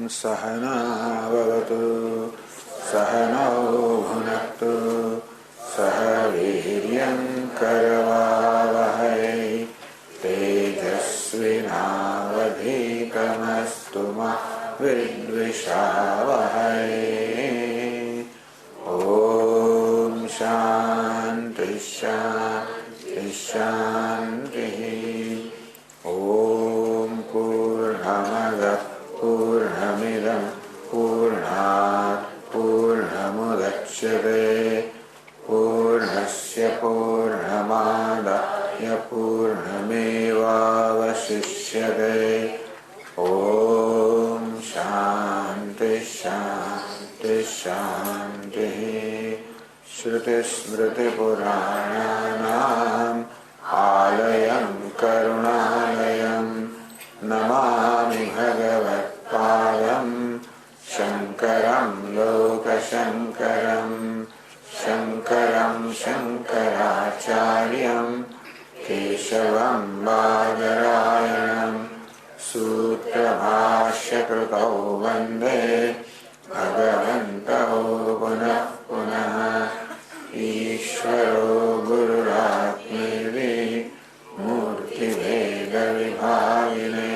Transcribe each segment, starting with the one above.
सहनावतु सहनौ भुनक्तु सह वीर्यं करवावहै तेजस्विनावधीतमस्तु मा विद्विषावहै। ॐ शान्ति शान्ति शान्तिः। ॐ पूर्णमदः पूर्णमिदं पूर्णात् पूर्णमुदच्यते पूर्णस्य पूर्णमादाय पूर्णमेवावशिष्यते। ॐ शान्ति शान्ति शान्तिः। श्रुतिस्मृतिपुराणानाम् आलयं करुणालयं नमामि भगवत्पादं शङ्करं लोकशङ्करं शङ्करं शङ्कराचार्यं केशवं बादरायणं सूत्रभाष्यकृतौ वन्दे भगवन्तौ पुनः पुनः। ईश्वरो गुरुरात्मेति मूर्तिभेदविभागिने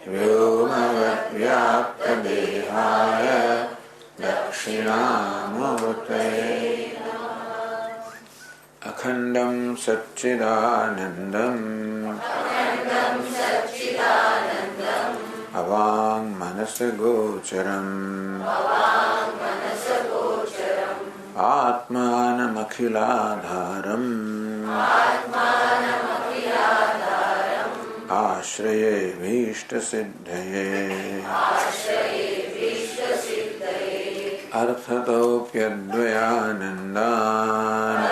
व्योमवद्व्याप्तदेहाय दक्षिणामूर्तये अखण्डं सच्चिदानन्दम् अवाङ्मनसगोचरम् आत्मानमखिलाधारम् आश्रये भीष्टसिद्धये अर्थतोऽप्यद्वयानन्दान्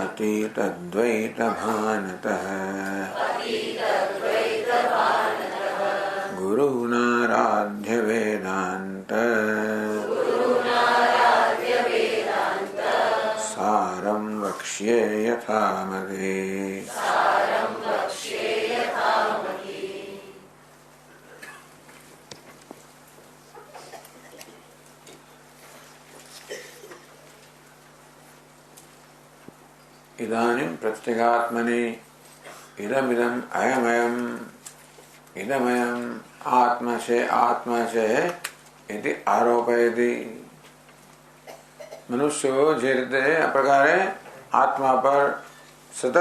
अतीतद्वैतभानतः गुरूणाराध्य वेदान्त सारं वक्ष्ये यथामति। इदानीं प्रत्यगात्मनि इदमिदम् अयमयम् इदमयम् आत्मा से इति आरोपयति। मनुष्य જે રીતે આ પ્રકારે આત્મા પર સતત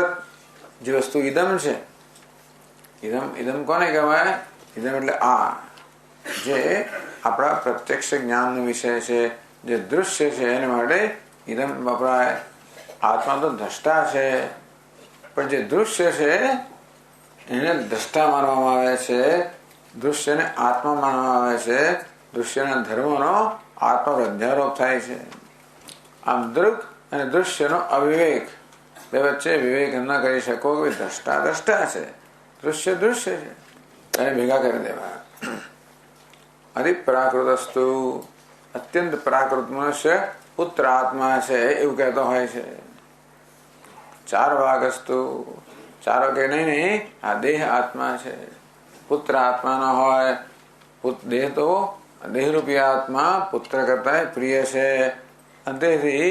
જે વસ્તુ ઇદમ છે, ઇદમ ઇદમ કોને કહેવાય? ઇદમ એટલે આ જે આપણા પ્રત્યક્ષ જ્ઞાનનો વિષય છે, જે દૃશ્ય છે, એને માટે ઇદમ વપરાય. આત્મા તો દ્રષ્ટા છે, પણ જે દૃશ્ય છે એને દ્રષ્ટા માનવામાં આવે છે, દૃશ્યને આત્મા માનવામાં આવે છે, દૃશ્યના ધર્મનો આત્મા પર અધ્યારોપ થાય છે. આમ દૃક અને દૃશ્યનો અવિવેક, બે વચ્ચે વિવેક ન કરી શકો કે દ્રષ્ટા દ્રષ્ટા છે, દૃશ્ય દૃશ્ય છે, એને ભેગા કરી દેવા. અતિ પ્રાકૃતસ્તુ, અત્યંત પ્રાકૃત મનુષ્ય પુત્ર આત્મા છે એવું કહેતો હોય છે. ચાર વાગસ્તુ, ચારો કે નહીં, આ દેહ આત્મા છે. પુત્ર આત્મા ન હોય, દેહ તો દેહરૂપી આત્મા પુત્ર કરતા પ્રિય છે. અંતેથી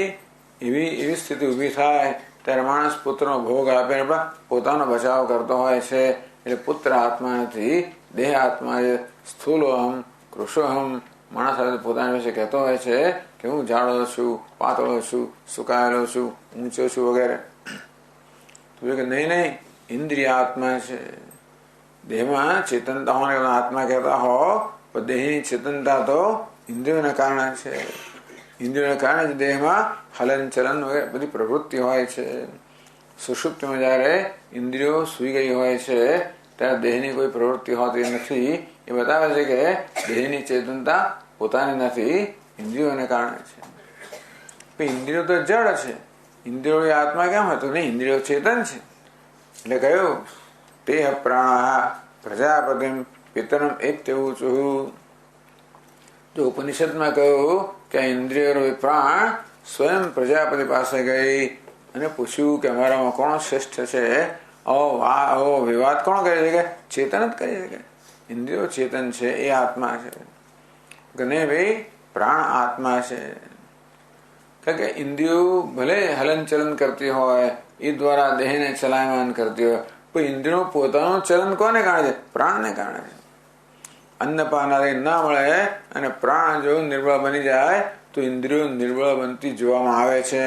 એવી સ્થિતિ ઊભી થાય ત્યારે માણસ પુત્રનો ભોગ આપે, પોતાનો બચાવ કરતો હોય છે. એટલે પુત્ર આત્મા નથી, દેહ આત્મા છે. સ્થૂલોહમ કૃષોહમ, માણસ સાથે પોતાના વિશે કહેતો હોય છે કે હું જાડો છું, પાતળો છું, સુકાયેલો છું, ઊંચો છું વગેરે. કે નહીં, ઇન્દ્રિય આત્મા છે. દેહમાં ચેતનતા હોવાને આત્મા કહેતા હો, પણ દેહની ચેતનતા તો ઇન્દ્રિયોના કારણે છે. ઇન્દ્રિયોના કારણે જ દેહમાં હલન ચલન વગેરે બધી પ્રવૃત્તિ હોય છે. સુષુપ્તિમાં જયારે ઇન્દ્રિયો સૂઈ ગઈ હોય છે ત્યારે દેહની કોઈ પ્રવૃત્તિ હોતી નથી. એ બતાવે છે કે દેહની ચેતનતા પોતાની નથી, ઇન્દ્રિયોને કારણે છે. ઇન્દ્રિયો તો જડ છે, ઇન્દ્રિયો આત્મા કેમ હતું? નહીં, ઇન્દ્રિયો ચેતન છે. એટલે કહ્યું તે પ્રાણ પ્રજાપતિમ પિતરમ એક તેવું છું. જો ઉપનિષદમાં કહ્યું કે ઇન્દ્રિયો પ્રાણ સ્વયં પ્રજાપતિ પાસે ગઈ અને પૂછ્યું કે અમારામાં કોણ શ્રેષ્ઠ છે, વિવાદ કોણ કરી શકે? ચેતન જ કરી શકે. ઇન્દ્રિયો ચેતન છે એ આત્મા છે કે નહીં ભાઈ? પ્રાણ આત્મા છે. કારણ કે ઇન્દ્રિયો ભલે હલન ચલન કરતી હોય, એ દ્વારા દેહને ચલાયમાન કરતી હોય, પણ ઇન્દ્રિયો પોતાનું ચલન કોને કારણે છે? પ્રાણને કારણે છે. અન્નપાન આદિ ના મળે અને પ્રાણ જો નિર્બળ બની જાય તો ઇન્દ્રિયો નિર્બળ બનતી જોવામાં આવે છે.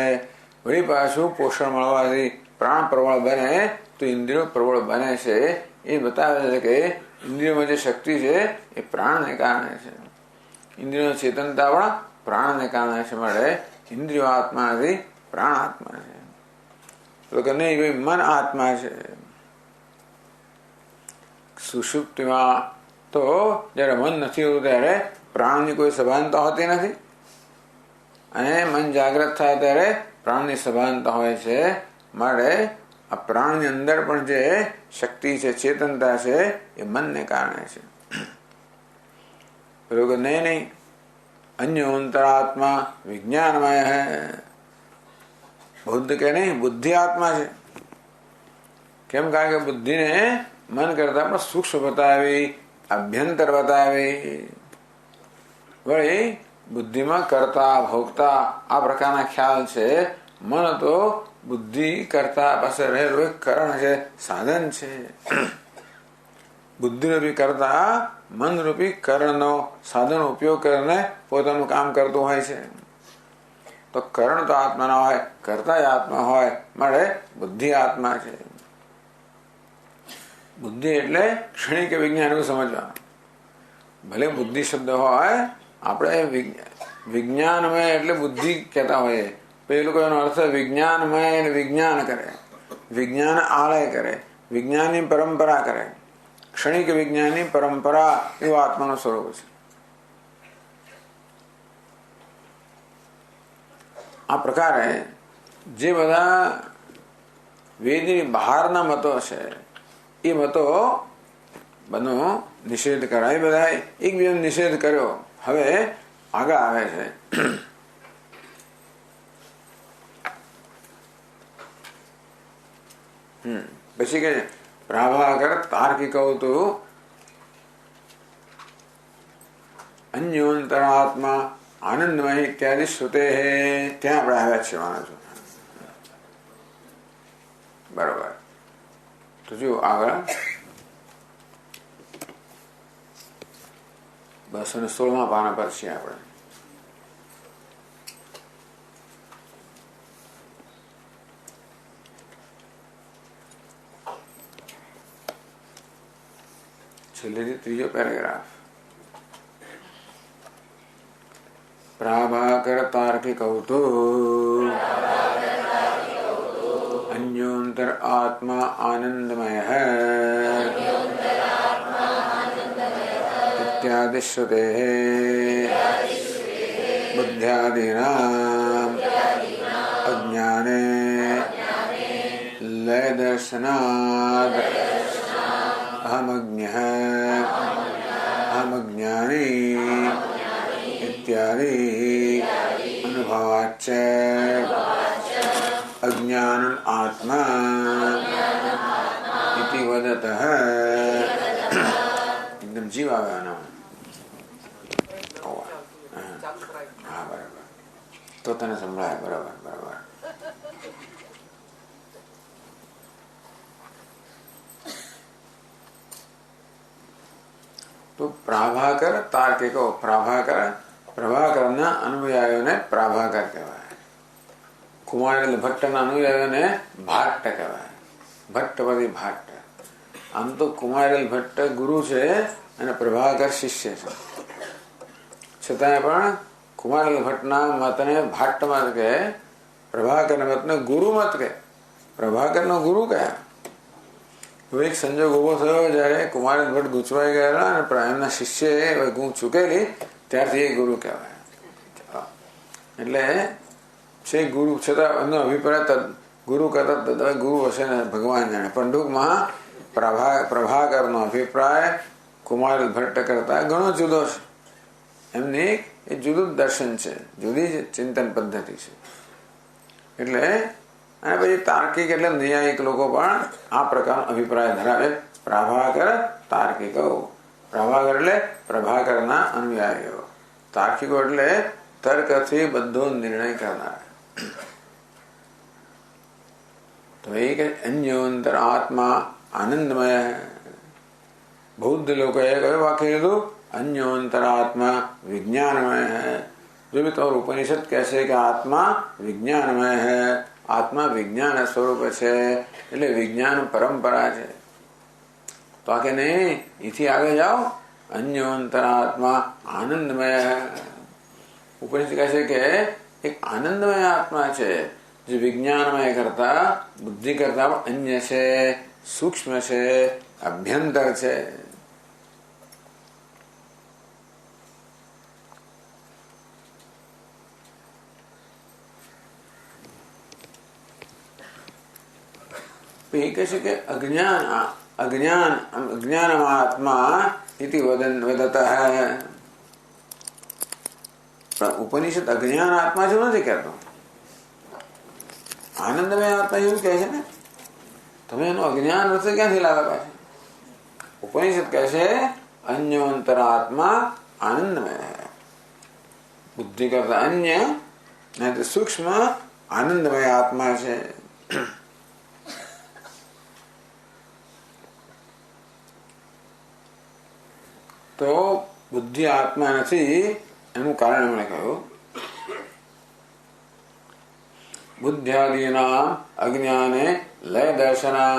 વળી પાછું પોષણ મળવાથી પ્રાણ પ્રબળ બને તો ઇન્દ્રિયો પ્રબળ બને છે. એ બતાવે છે કે ઇન્દ્રિયોમાં જે શક્તિ છે એ પ્રાણને કારણે છે. ઇન્દ્રિયો ચેતનતા પણ પ્રાણને કારણે છે. મળે ઇન્દ્રિયો આત્મા નથી, પ્રાણ આત્મા છે. તો કે નહીં ભાઈ મન આત્મા છે. સુષુપ્તિમાં તો જયારે મન નથી હોતું ત્યારે પ્રાણની કોઈ સભાનતા હોતી નથી, અને મન જાગ્રત થાય ત્યારે પ્રાણની સભાનતા હોય છે. માટે આ પ્રાણની અંદર પણ જે શક્તિ છે, ચેતનતા છે, એ મનને કારણે છે. બરોબર? નહીં અન્યોંતરાત્મા વિજ્ઞાનમય હૈ. બુદ્ધ કે નહીં, બુદ્ધિ આત્મા છે. કેમ? કારણ કે બુદ્ધિને મન કરતા પણ સૂક્ષ્મ બતાવી, અભ્યંતર બતાવી. વળી બુદ્ધિમાં કરતા ભોગતા આ પ્રકારના ખ્યાલ છે. મન તો બુદ્ધિ કરતા પાસે રહેલું એક કરણ છે, સાધન છે. બુદ્ધિરૂપી કરતા મનરૂપી કરણનો સાધન ઉપયોગ કરીને પોતાનું કામ કરતું હોય છે. તો કરણ તો આત્મા ના હોય, કરતા આત્મા હોય. માટે બુદ્ધિ આત્મા છે. બુદ્ધિ એટલે ક્ષણિક વિજ્ઞાન એવું સમજવાનું. ભલે બુદ્ધિ શબ્દ હોય, આપણે વિજ્ઞાનમય એટલે બુદ્ધિ કહેતા હોઈએ. પેલું કોઈ એનો અર્થ વિજ્ઞાનમય, વિજ્ઞાન કરે, વિજ્ઞાન આલય કરે, વિજ્ઞાનની પરંપરા કરે. ક્ષણિક વિજ્ઞાનની પરંપરા એવું આત્માનું સ્વરૂપ છે. આ પ્રકારે જે બધા વેદની બહારના મતો છે એ મતો બનો નિષેધ કરાય. બધા એકબીજાનો નિષેધ કર્યો. હવે આગળ આવે છે પછી કે પ્રાભાકર તાર્કિકૌ તો અન્યોંતરાત્મા આનંદમય ઇત્યાદિ શ્રુતે. ત્યાં આપણે આવ્યા છીએ માનો છો. બરોબર. તો જો આગળ 216 પાના પર છીએ આપણે. છેલ્લેથી ત્રીજો પેરેગ્રાફ. પ્રાભાકર તાર્કિકૌ તો અન્યોંતર આત્મા આનંદમય ઇત્યાદિ શ્રુતે બુદ્ધ્યાદીનાં અજ્ઞાને લય દર્શનાદ અહમજ્ઞઃ અહમજ્ઞાની ઇત્યાદિ અનુભવાચ્ચ અજ્ઞાનમ આત્મા ઇતિ વદતઃ. એકદમ જીવ આવ્યો. હા, બરાબર. તો તને સંભળાય. બરાબર બરાબર. તો પ્રાભાકર તાર્કિકો. પ્રભાકર પ્રભાકરના અનુયાયીઓને પ્રાભાકર કહેવાય. કુમારેલ ભટ્ટના અનુયાયીઓને ભાટ્ટ કહેવાય. ભટ્ટપતિ ભાટ્ટ. આમ તો કુમારેલ ભટ્ટ ગુરુ છે અને પ્રભાકર શિષ્ય છે. છતાંય પણ કુમારેલ ભટ્ટના મતને ભાટ્ટ મત કહે, પ્રભાકર મતને ગુરુ મત કહે. પ્રભાકરનો ગુરુ કયા? એક સંજોગ ઉભો થયો જયારે કુમારેલ ભટ્ટ ગૂંચવાઈ ગયેલા અને એમના શિષ્ય ગૂંચ ચૂકેલી, ત્યારથી એ ગુરુ કહેવાય. એટલે છે ગુરુ. છતાં એમનો અભિપ્રાય ગુરુ કરતા ગુરુ હશે ને ભગવાન જાણે. પણ ટૂંકમાં પ્રભાકરનો અભિપ્રાય કુમારેલ ભટ્ટ કરતા ઘણો જુદો છે. એમની એ જુદું દર્શન છે, જુદી જ ચિંતન પદ્ધતિ છે. એટલે અને પછી તાર્કિક એટલે ન્યાયિક લોકો પણ આ પ્રકારનો અભિપ્રાય ધરાવે. પ્રાભાકર તાર્કિકો. પ્રભાકર એટલે પ્રભાકરના અનુયાયીઓ. તાર્કિકો એટલે તર્કથી બધો નિર્ણય કરનાર. તો એ કે અન્યોંતર આત્મા આનંદમય. બૌદ્ધ લોકોએ કયું વાક્ય લીધું? અન્યોંતર આત્મા વિજ્ઞાનમય है. जो भी તમારું ઉપનિષદ કહેશે કે આત્મા વિજ્ઞાનમય है, આત્મા વિજ્ઞાન સ્વરૂપ છે, એટલે વિજ્ઞાન પરંપરા છે. તો આ કે નહીં, એથી આગળ જાઓ. અન્યોંતર આત્મા આનંદમય है. ઉપનિષદ કહેશે કે એક આનંદમય આત્મા છે, જે વિજ્ઞાનમય કરતા બુદ્ધિ કરતા અન્ય છે, સૂક્ષ્મ છે, અભ્યંતર છે. કહે છે કે અજ્ઞાન આત્મા इति वदता है. પણ ઉપનિષદ અજ્ઞાન આત્મા જેવું નથી કહેતો, આનંદમય આત્મા એવું કહે છે ને. તમે એનું અજ્ઞાન રસ્તે ક્યાંથી લાવ્યા પાછા? ઉપનિષદ કહે છે અન્યોંતર આત્મા આનંદમય है. બુદ્ધિ કરતા અન્ય નહીં સૂક્ષ્મ આનંદમય આત્મા છે. તો બુદ્ધિ આત્મા નથી એનું કારણ એમણે કહ્યું બુદ્ધ્યાદિના અજ્ઞાને લય દર્શના.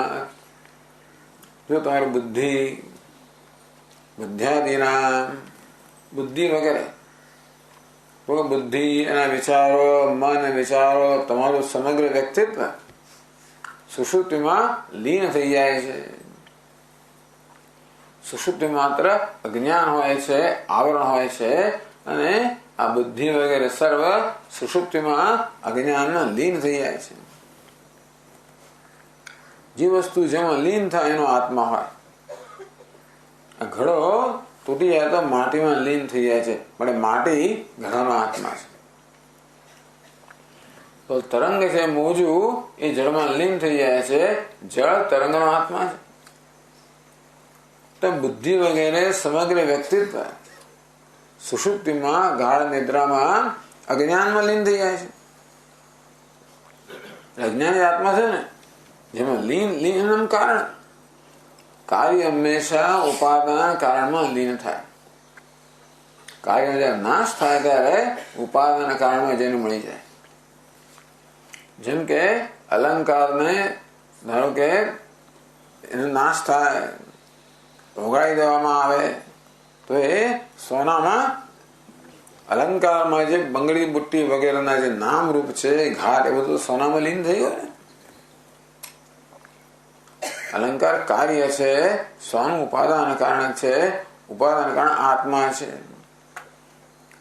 જો તમારી બુદ્ધ્યાદિના બુદ્ધિ વગેરે બુદ્ધિ એના વિચારો, મન વિચારો, તમારું સમગ્ર વ્યક્તિત્વ સુષુપ્તિમાં લીન થઈ જાય છે. સુષુપ્તિ માત્ર અજ્ઞાન હોય છે, આવરણ હોય છે, અને આ બુદ્ધિ વગેરે સર્વ સુષુપ્તિમાં અજ્ઞાનમાં લીન થઈ જાય છે. જે વસ્તુ જેમાં લીન થાય એનો આત્મા હોય. આ ઘડો તૂટી જાય તો માટીમાં લીન થઈ જાય છે, પણ માટી ઘડાનો આત્મા છે. તો તરંગ છે, મોજું એ જળમાં લીન થઈ જાય છે, જળ તરંગનો આત્મા છે. તો બુદ્ધિ વગેરે સમગ્ર વ્યક્તિત્વ સુષુપ્તિમાં ગાઢ નિદ્રામાં અજ્ઞાનમાં લીન થઈ જાય છે. અજ્ઞાની આત્મા છે ને, જેમાં લીન કારણ કાર્ય હંમેશા ઉપાદાન કારણમાં લીન થાય. કાર્ય જયારે નાશ થાય ત્યારે ઉપાદાન કારણમાં જેને મળી જાય. જેમ કે અલંકારને ધારો કે એનો નાશ થાય, ઓગાળી દેવામાં આવે તો એ સોનામાં અલંકારમાં જે બંગડી બુટ્ટી વગેરેના જે નામ રૂપ છે, ઘાટ, એ બધું સોનામાં લીન થઈ ગયું. અલંકાર કાર્ય છે, સોનું ઉપાદાન કારણ છે, ઉપાદાન કારણ આત્મા છે.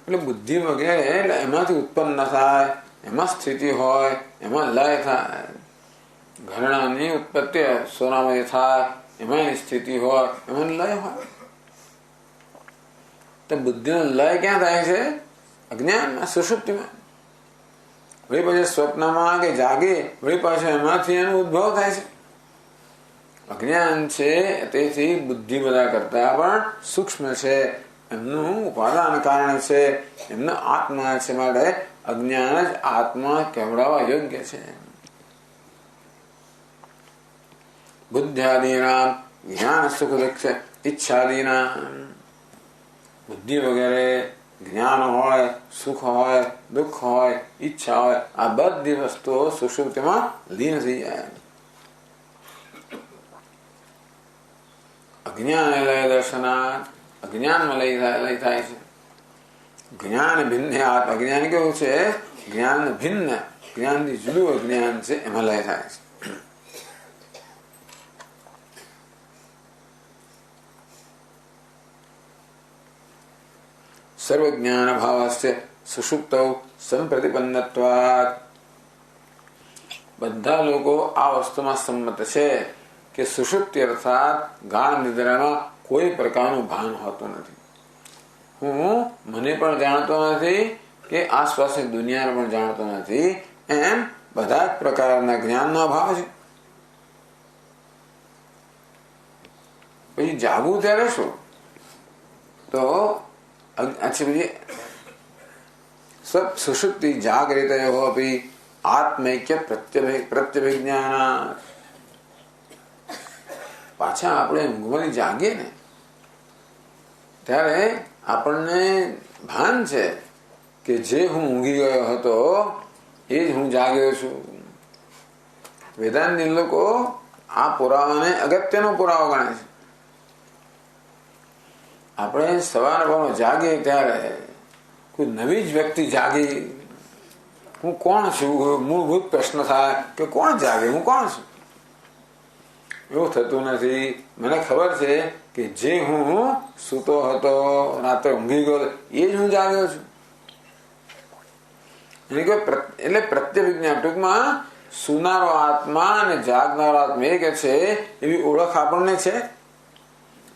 એટલે બુદ્ધિ વગેરે એટલે એમાંથી ઉત્પન્ન થાય, એમાં સ્થિતિ હોય, એમાં લય થાય. ઘરેણાની ઉત્પત્તિ સોનામાં થાય, એમાં એની સ્થિતિ હોય, એમાં લય હોય. તો બુદ્ધિનો લય ક્યાં થાય છે? અજ્ઞાનમાં, સુષુપ્તિમાં. વળી પછી સ્વપ્નમાં કે જાગે વળી પાછું એમાંથી એનો ઉદ્ભવ થાય છે. અજ્ઞાન છે, તેથી બુદ્ધિ બધા કરતા પણ સૂક્ષ્મ છે, એમનું ઉપાદાન કારણ છે, એમનો આત્મા છે. માટે અજ્ઞાન જ આત્મા કહેવડાવવા યોગ્ય છે. બુદ્ધ્યાદિના જ્ઞાન સુખ દુઃખ ઈચ્છાદિના બુદ્ધિ વગેરે જ્ઞાન હોય, સુખ હોય, દુઃખ હોય, ઈચ્છા હોય, આ બધી વસ્તુઓ સુષુપ્તિમાં લીન થઈ જાય. અજ્ઞાન લય દર્શના, અજ્ઞાનમાં લય થાય છે. જ્ઞાન ભિન્ન, અજ્ઞાન કેવું છે? જ્ઞાન ભિન્ન, જ્ઞાનથી જુદું અજ્ઞાન છે, એમાં લય થાય છે. સર્વજ્ઞાન ભાવસ્ય સુષુપ્તૌ સંપ્રતિપન્નત્વાत्. બધા લોકો આ વસ્તુમાં સંમત છે કે સુષુપ્તિ અર્થાત ગાઢ નિદ્રામાં કોઈ પ્રકારનું ભાન હોતું નથી. હું મને પણ જાણતો નથી કે આસપાસની દુનિયાને પણ જાણતો નથી, એમ બધા જ પ્રકારના જ્ઞાનનો અભાવ છે. પછી જાગવું ત્યારે શું? તો સુષુપ્તિ જાગૃતયો અપી આત્મૈક્ય પ્રત્યભિજ્ઞાન. પાછા આપણે ઊંઘવાની જાગીએ ને ત્યારે આપણને ભાન છે કે જે હું ઊંઘી ગયો હતો એ જ હું જાગ્યો છું. વેદાંતી લોકો આ પુરાવાને અગત્યનો પુરાવો ગણે છે. આપણે સવારમાં જાગીએ ત્યારે કોઈ નવી જ વ્યક્તિ જાગી, હું કોણ છું, મૂળભૂત પ્રશ્ન થાય કે કોણ જાગે, હું કોણ છું. એવું થતું નથી. મને ખબર છે કે જે હું સૂતો હતો, રાત્રે ઊંઘી ગયો એ જ હું જાગ્યો છું. એટલે પ્રત્યવિજ્ઞાન, ટૂંકમાં સુનારો આત્મા અને જાગનારો આત્મા એક છે એવી ઓળખ આપણને છે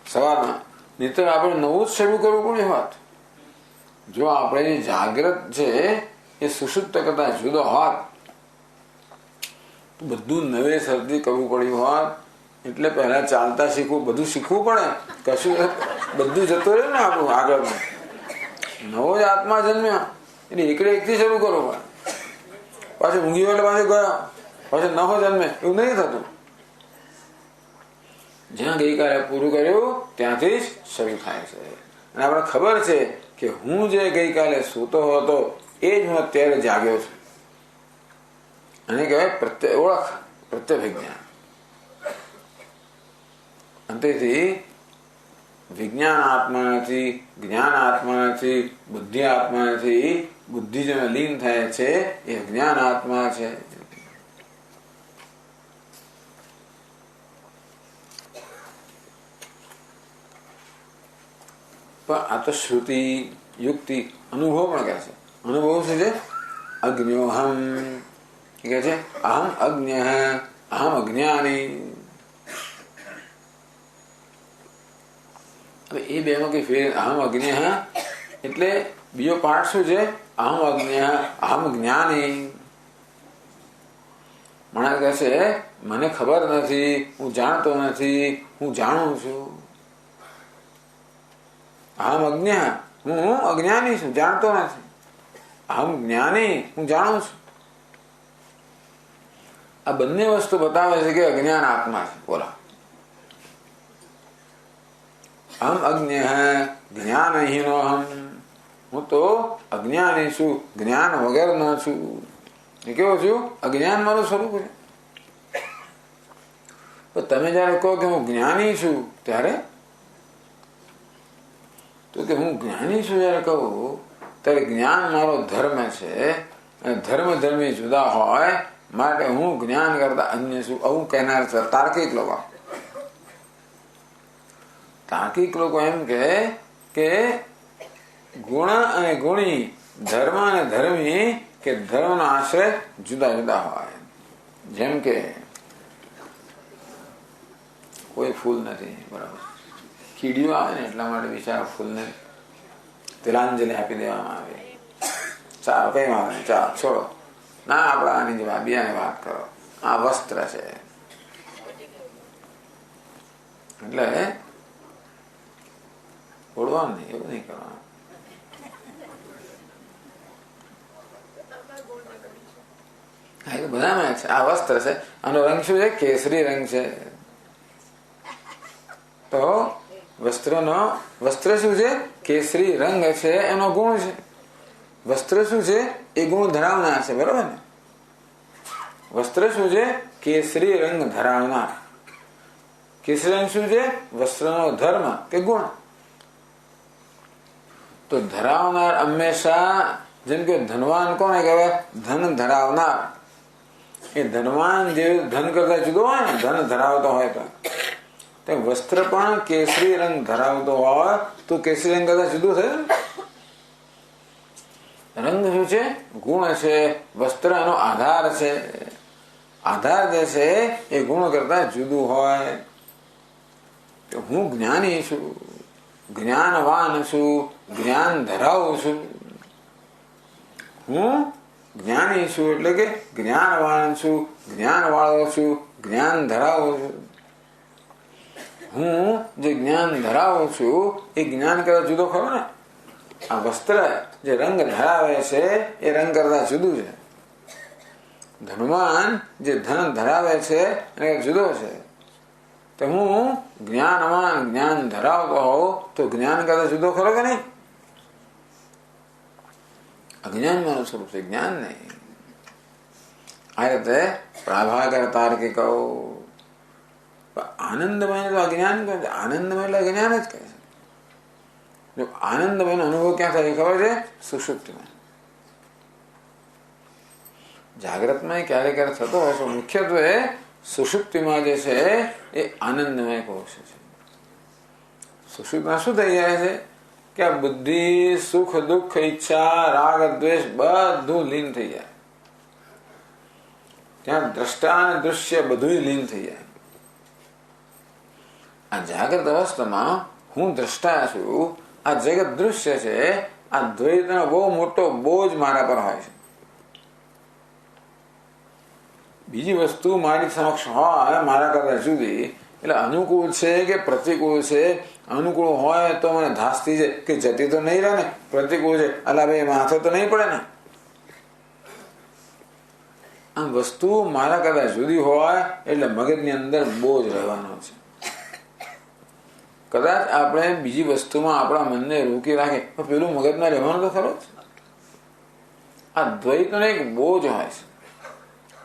સવારમાં. નહીં તો આપણે નવું જ શરૂ કરવું પડે વાત. જો આપણે જે જાગ્રત છે એ સુષુપ્ત કરતા જુદો હોત તો બધું નવેસરથી કરવું પડ્યું હોત. એટલે પહેલા ચાલતા શીખવું, બધું શીખવું પડે. કશું બધું જતું રહ્યું ને આપણું આગળ. નવો જ આત્મા જન્મ્યો એટલે એકડે એકથી શરૂ કરવું પડે. પાછું ઊંઘી એટલે પાછું ગયો, પાછું નવો જન્મે એવું નહીં થતું. જ્યાં ગઈકાલે પૂરું કર્યું ત્યાંથી જ શરૂ થાય છે. અને આપણે ખબર છે કે હું જે ગઈકાલે સૂતો હતો એ જ હું અત્યારે જાગ્યો છું. અને કહેવાય ઓળખ, પ્રત્યભિજ્ઞાન. અંતેથી વિજ્ઞાન આત્મા નથી, જ્ઞાન આત્મા નથી, બુદ્ધિ આત્મા નથી. બુદ્ધિ જેમાં લીન થાય છે એ જ્ઞાન આત્મા છે. પણ આ તો શ્રુતિ, યુક્તિ, અનુભવ પણ કહે છે. અનુભવ શું છે? અજ્ઞોહમ કે છે, અહમ અજ્ઞ, અહમ અજ્ઞાની. એ બે માં કઈ ફેર? અહમ અજ્ઞ એટલે બીજો પાર્ટ શું છે? અહમ અજ્ઞ, અહમ જ્ઞાની. માણસ કહે છે મને ખબર નથી, હું જાણતો નથી, હું જાણું છું. અહમ અજ્ઞ, હું અજ્ઞાની છું, જાણતો નથી. અહમ જ્ઞાની, હું જાણું છું. આ બંને વસ્તુ બતાવે છે કે અજ્ઞાન આત્મા છે. બોલો, અહમ અજ્ઞ જ્ઞાનહીનો અહમ, હું તો અજ્ઞાની છું, જ્ઞાન વગરનો છું. એ કેવો છું? અજ્ઞાન મારું સ્વરૂપ છે. તો તમે જયારે કહો કે હું જ્ઞાની છું ત્યારે, તો કે હું જ્ઞાની છું જયારે કહું ત્યારે જ્ઞાન મારો ધર્મ છે અને ધર્મ ધર્મી જુદા હોય માટે હું જ્ઞાન કરતા અન્ય છું આવું કહેનાર છે તાર્કિક લોકો. તાર્કિક લોકો એમ કે ગુણ અને ગુણી, ધર્મ અને ધર્મી કે ધર્મનો આશ્રય જુદા જુદા હોય. જેમ કે કોઈ ફૂલ નથી, બરાબર, કીડીઓ આવે ને એટલા માટે બિચારા ફૂલને તિલાંજલિ આપી દેવામાં આવે. ચાલો કઈ વાત નહીં, ચાલો છોડો ના, આપડા આની જે બીજાની વાત કરો. આ વસ્ત્ર છે એટલે ઓળવાનું નહીં, એવું નહીં કરવાનું. બધામાં છે. આ વસ્ત્ર છે, આનો રંગ શું છે? કેસરી રંગ છે. તો વસ્ત્ર શું છે? કેસરી રંગ છે, એનો ગુણ છે. વસ્ત્ર શું છે? એ ગુણ ધરાવનાર છે, બરાબર ને? વસ્ત્ર શું છે? કેસરી રંગ ધરાવનાર. કેસરી રંગ શું છે? વસ્ત્રનો ધર્મ કે ગુણ. તો ધરાવનાર હંમેશા, જેમ કે ધનવાન કોને કહેવાય? ધન ધરાવનાર. એ ધનવાન જે ધન કરતા જુદો હોય ને, ધન ધરાવતો હોય તો વસ્ત્ર પણ કેસરી રંગ ધરાવતો હોય તો કેસરી રંગ કરતા જુદું થયું ને. રંગ શું છે? ગુણ છે. વસ્ત્ર એનો આધાર છે. આધાર જે છે એ ગુણ કરતા જુદું હોય. હું જ્ઞાની છું, જ્ઞાનવાન છું, જ્ઞાન ધરાવું છું. હું જ્ઞાની છું એટલે કે જ્ઞાનવાન છું, જ્ઞાન વાળો છું, જ્ઞાન ધરાવું છું. હું જે જ્ઞાન ધરાવું છું એ જ્ઞાન કરતા જુદો ખરો ને. આ વસ્ત્ર જે રંગ ધરાવે છે એ રંગ કરતા જુદું છે. ધનવાન જે ધન ધરાવે છે એને જુદો છે. તો હું જ્ઞાનવાન જ્ઞાન ધરાવતો હોઉં તો જ્ઞાન કરતા જુદો ખરો કે નહીં? અજ્ઞાન મારું સ્વરૂપ છે, જ્ઞાન નહીં. આ રીતે પ્રાભાકર તાર્કિક આનંદમય તો અજ્ઞાન કહે છે. આનંદમય એટલે અજ્ઞાન જ કહે છે. જો આનંદમય નો અનુભવ ક્યાં થાય ખબર છે? સુષુપ્તિમાં. જાગ્રતમાં ક્યારેક ક્યારેક થતો હોય છે, મુખ્યત્વે સુષુપ્તિમાં જે છે એ આનંદમય કોષ છે. સુષુપ્તિમાં શું થઈ જાય છે કે આ બુદ્ધિ, સુખ દુઃખ, ઈચ્છા, રાગ દ્વેષ બધું લીન થઈ જાય. ત્યાં દ્રષ્ટા અને દૃશ્ય બધું લીન થઈ જાય. આ જાગ્રત અવસ્થામાં હું દ્રષ્ટા છું, આ જગત દૃશ્ય છે. આ દ્વૈતનો બહુ મોટો બોજ મારા પર હોય છે. બીજી વસ્તુ મારી સમક્ષ હોય મારા કરતા જુદી, એટલે અનુકૂળ છે કે પ્રતિકૂળ છે. અનુકૂળ હોય તો મને ધાસતી છે કે જતી તો નહીં રહે ને. પ્રતિકૂળ છે અલા ભાઈ માથે તો નહીં પડે ને. આમ વસ્તુ મારા કરતા જુદી હોય એટલે મગજની અંદર બોજ રહેવાનો છે. કદાચ આપણે બીજી વસ્તુમાં આપણા મનને રોકી રાખે તો પેલું મગજમાં રહેવાનું તો ખરો જ. આ દ્વૈતનો એક બોજ હોય છે.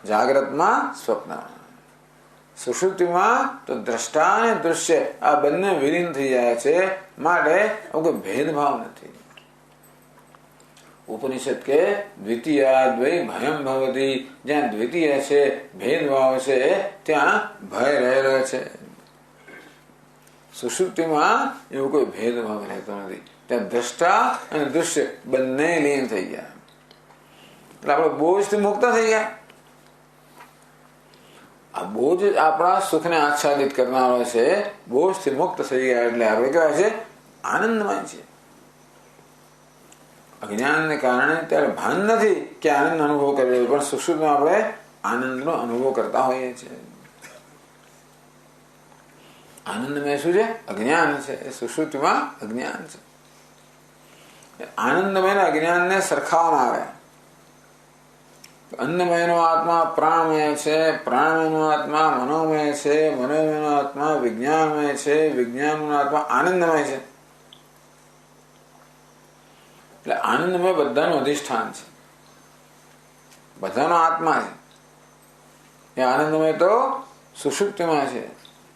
જાગ્રતમાં, સ્વપ્નમાં. સુષુપ્તિમાં તો દ્રષ્ટા અને દૃશ્ય આ બંને વિલીન થઈ જાય છે. માટે કોઈ ભેદભાવ નથી. ઉપનિષદ કે દ્વિતીય દ્વૈ ભયમ ભવતી. જ્યાં દ્વિતીય છે, ભેદભાવ છે, ત્યાં ભય રહેલો છે. સુષુપ્તિમાં એવું કોઈ ભેદભાવ રહેતો નથી. ત્યાં દ્રષ્ટા અને દૃશ્ય બંને લીન થઈ ગયા. એટલે આપણે બોજથી મુક્ત થઈ ગયા. આ બોજ આપણા સુખને આચ્છાદિત કરનારો છે. બોજથી મુક્ત થઈ ગયા એટલે આપણે કહેવાય છે આનંદમય છે. અજ્ઞાનને કારણે ત્યારે ભાન નથી કે આનંદ અનુભવ કરીએ, પણ સુષુપ્તિમાં આપણે આનંદનો અનુભવ કરતા હોઈએ છીએ. આનંદમય શું છે? અજ્ઞાન છે. સુષુપ્તિમાં અજ્ઞાન છે. આનંદમય અને અજ્ઞાનને સરખાવવામાં આવે. અન્નમય નો આત્મા પ્રાણમય છે, પ્રાણમય નો આત્મા મનોમય છે, મનોમય નો આત્મા વિજ્ઞાનમય છે, વિજ્ઞાન નો આત્મા આનંદમય છે. એટલે આનંદમય બધાનું અધિષ્ઠાન છે, બધાનો આત્મા છે. એ આનંદમય તો સુષુપ્તિમાં છે,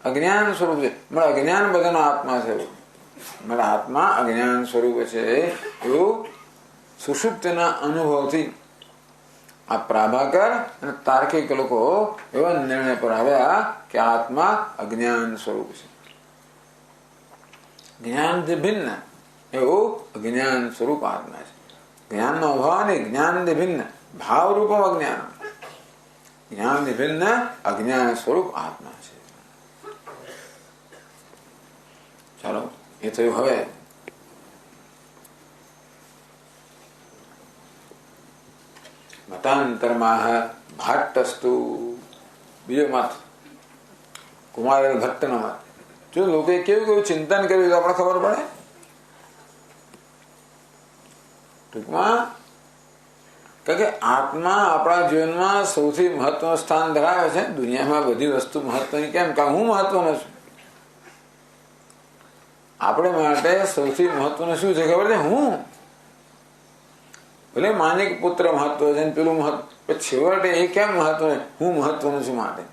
અજ્ઞાન સ્વરૂપ છે. મારા અજ્ઞાન બધાનો આત્મા છે. મારા આત્મા અજ્ઞાન સ્વરૂપ છે એવું સુષુપ્તિના અનુભવથી આ પ્રાભાકર અને તાર્કિક લોકો એવા નિર્ણય પર આવ્યા કે આત્મા અજ્ઞાન સ્વરૂપ છે. જ્ઞાનથી ભિન્ન એવું અજ્ઞાન સ્વરૂપ આત્મા છે. જ્ઞાનનો અભાવ નહીં, જ્ઞાનથી ભિન્ન ભાવરૂપ અજ્ઞાન. જ્ઞાનથી ભિન્ન અજ્ઞાન સ્વરૂપ આત્મા છે. ચાલો, એ થયું. હવે મતાંતરમાહ ભાટ્ટસ્તુ, બીજો મત કુમાર ભટ્ટનો મત. જો લોકોએ કેવું કેવું ચિંતન કર્યું તો આપણે ખબર પડે. ટૂંકમાં કે આત્મા આપણા જીવનમાં સૌથી મહત્વનું સ્થાન ધરાવે છે. દુનિયામાં બધી વસ્તુ મહત્વની કેમ? કારણ હું મહત્વનો છું. આપણે માટે સૌથી મહત્વનું શું છે ખબર છે? હું. ભલે માનિક પુત્ર મહત્વ છે, પેલું મહત્વ, છેવટે એ કેમ મહત્વ? હું મહત્વનું છું. માટે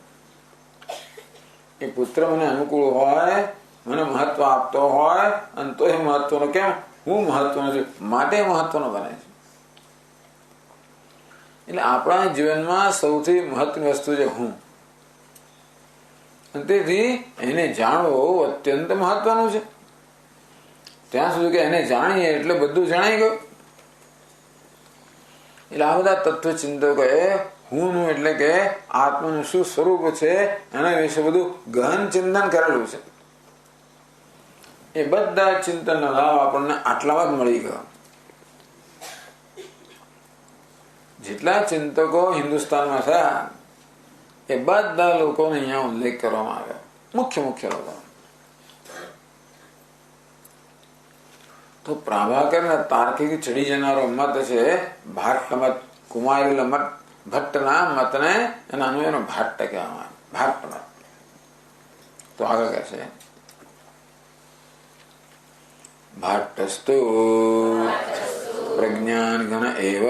એ પુત્ર મને અનુકૂળ હોય, મને મહત્વ આપતો હોય, અને તો એ મહત્વનો કેમ? હું મહત્વનું છું માટે મહત્વનો બને છે. એટલે આપણા જીવનમાં સૌથી મહત્વની વસ્તુ છે હું. તેથી એને જાણવું અત્યંત મહત્વનું છે. ત્યાં સુધી કે એને જાણીએ એટલે બધું જણાઈ ગયું. એટલે આ બધા તત્વચિંતકોએ હું નું એટલે કે આત્માનું શું સ્વરૂપ છે એના વિશે બધું ગહન ચિંતન કરેલું છે. એ બધા ચિંતનનો લાભ આપણને આટલામાં જ મળી ગયો. જેટલા ચિંતકો હિન્દુસ્તાનમાં થયા એ બધા લોકોને અહીંયા ઉલ્લેખ કરવામાં આવ્યો. મુખ્ય લોકો તો પ્રાભાકર તાર્કિક ચડી જનારો મત છે ભાટ્ટ મત, કુમારેલ મત, ભટ્ટના મતને એના એનો ભાટ્ટ કહેવામાં, ભાટ્ટ મત. તો આગળ કહે છે ભાટ્ટસ્તુ પ્રજ્ઞાન ઘન એવ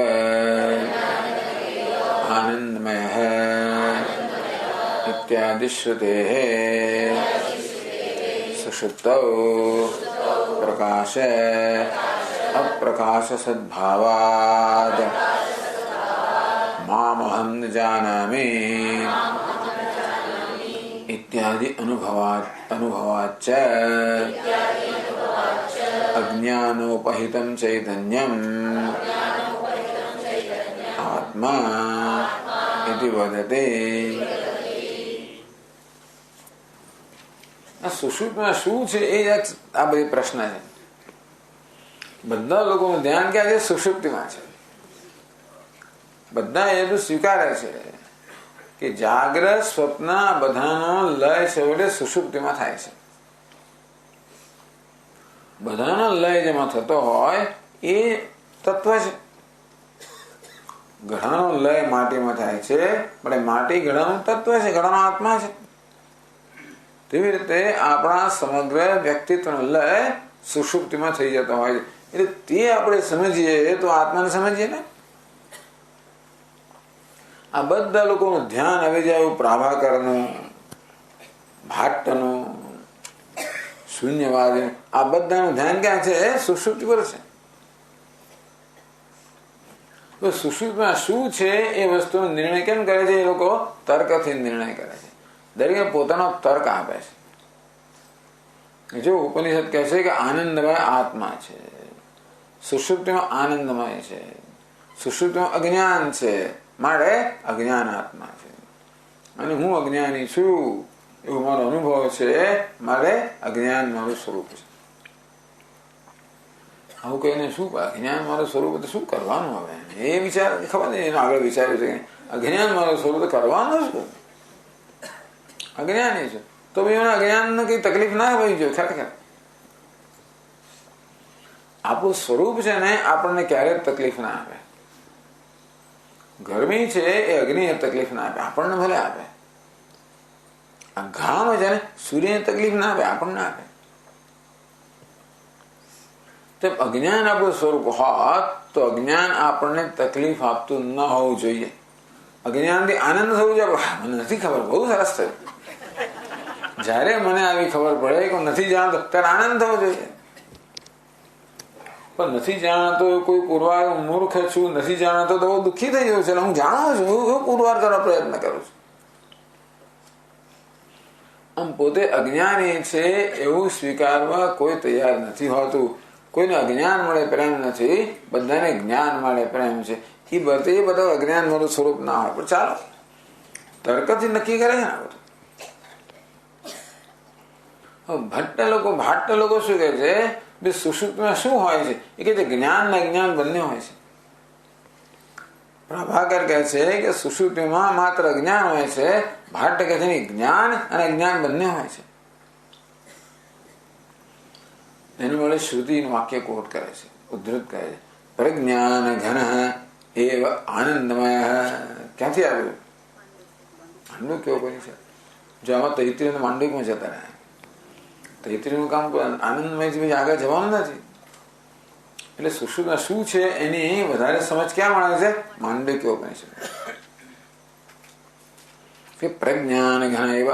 આનંદમય ઇત્યાદિ શ્રુતે સુષુપ્તૌ પ્રકાશ અપ્રકાશ સદ્ભાવાદ મામહં ન જાનામિ ઇત્યાદિ અનુભવાચ્ચ અજ્ઞાનોપહિતં ચૈતન્યમ આત્મા ઇતિ વદતે. આ સુષુપ્તમાં શું છે એ આ બધી પ્રશ્ન છે. બધા લોકોનું ધ્યાન ક્યાં છે? સુષુપ્તિમાં છે. બધા એ તો સ્વીકારે છે કે જાગ્રત સ્વપ્ન બધાનો લય છેવટે સુષુપ્તિમાં થાય છે. બધાનો લય જેમાં થતો હોય એ તત્વ છે. ઘડાનો લય માટીમાં થાય છે, પણ માટી ઘડાનું તત્વ છે, ઘડાનો આત્મા છે. તેવી રીતે આપણા સમગ્ર વ્યક્તિત્વનો લય સુષુપ્તિમાં થઈ જતો હોય છે. એટલે તે આપણે સમજીએ તો આત્માને સમજીએ ને. આ બધા લોકોનું ધ્યાન આવી જાય પ્રાભાકરનું, ભાટ્ટનું, શૂન્યવાદી, આ બધાનું ધ્યાન ક્યાં છે? સુષુપ્તિ પર છે. તો સુષુપ્તિમાં શું છે એ વસ્તુનો નિર્ણય કેમ કરે છે? એ લોકો તર્કથી નિર્ણય કરે છે. દરેક પોતાનો તર્ક આપે છે. જો ઉપનિષદ કહે છે કે આનંદમય આત્મા છે, સુષુપ્તિમાં આનંદમય છે, સુષુપ્તિમાં અજ્ઞાન છે, મારે અજ્ઞાન આત્મા છે, અને હું અજ્ઞાની છું એવો મારો અનુભવ છે, મારે અજ્ઞાન મારું સ્વરૂપ છે. આવું કહીને શું અજ્ઞાન મારું સ્વરૂપ શું કરવાનું? હવે એ વિચાર ખબર નહીં, એનો આગળ વિચાર્યું છે કે અજ્ઞાન મારું સ્વરૂપ કરવાનું શું? અજ્ઞાની છે તો ભાઈ એના અજ્ઞાન કઈ તકલીફ ના હોય જો. ખરેખર આપણું સ્વરૂપ છે ને આપણને ક્યારેય તકલીફ ના આપે. ગરમી છે એ અગ્નિ તકલીફ ના આપે, આપણને ભલે આપે. આ ઘામ છે ને સૂર્યને તકલીફ ના આપે, આપણને આપે. તેમ અજ્ઞાન આપણું સ્વરૂપ હોત તો અજ્ઞાન આપણને તકલીફ આપતું ન હોવું જોઈએ. અજ્ઞાનથી આનંદ થવું જોઈએ. મને નથી ખબર, બહુ સરસ થયું. જયારે મને આવી ખબર પડે કે નથી જાણતો ત્યારે આનંદ થવો જોઈએ. પણ નથી જાણતો કોઈ પુરવાર, મૂર્ખ છું, નથી જાણતો તો બહુ દુઃખી થઈ જવું છે. હું જાણું છું, હું પુરવાર કરવા પ્રયત્ન કરું છું. આમ પોતે અજ્ઞાની છે એવું સ્વીકારવા કોઈ તૈયાર નથી હોતું. કોઈને અજ્ઞાન મળે પ્રેમ નથી, બધાને જ્ઞાન મળે પ્રેમ છે. એ બધા અજ્ઞાન મારું સ્વરૂપ ના હોય. પણ ચાલો તર્કથી નક્કી કરે ને બધું. ભાટ્ટ લોકો શું કહે છે? સુષુપ્તિમાં શું હોય છે? એ કહે છે જ્ઞાન ને અજ્ઞાન બંને હોય છે. પ્રભાકર કહે છે કે સુષુપ્તિમાં માત્ર અજ્ઞાન હોય છે. ભાટ્ટ કહે છે જ્ઞાન અને અજ્ઞાન બંને હોય છે. એની વડે શ્રુતિનું વાક્ય કોટ કરે છે, ઉદ્ધૃત કરે છે. પ્રજ્ઞાન ઘન એવ આનંદમય. ક્યાંથી આવ્યું? માંડવ કેવો બની છે? જો આમાં તૈત્રીય માંડવમાં જતા રહ્યા. તૈત્રીયનું કામ આનંદમયથી આગળ જવાનું નથી. એટલે સુષુપ્તિમાં શું છે એની વધારે સમજ ક્યાં મળે છે? માંડવ કેવો બની છે કે પ્રજ્ઞાન ઘન એવ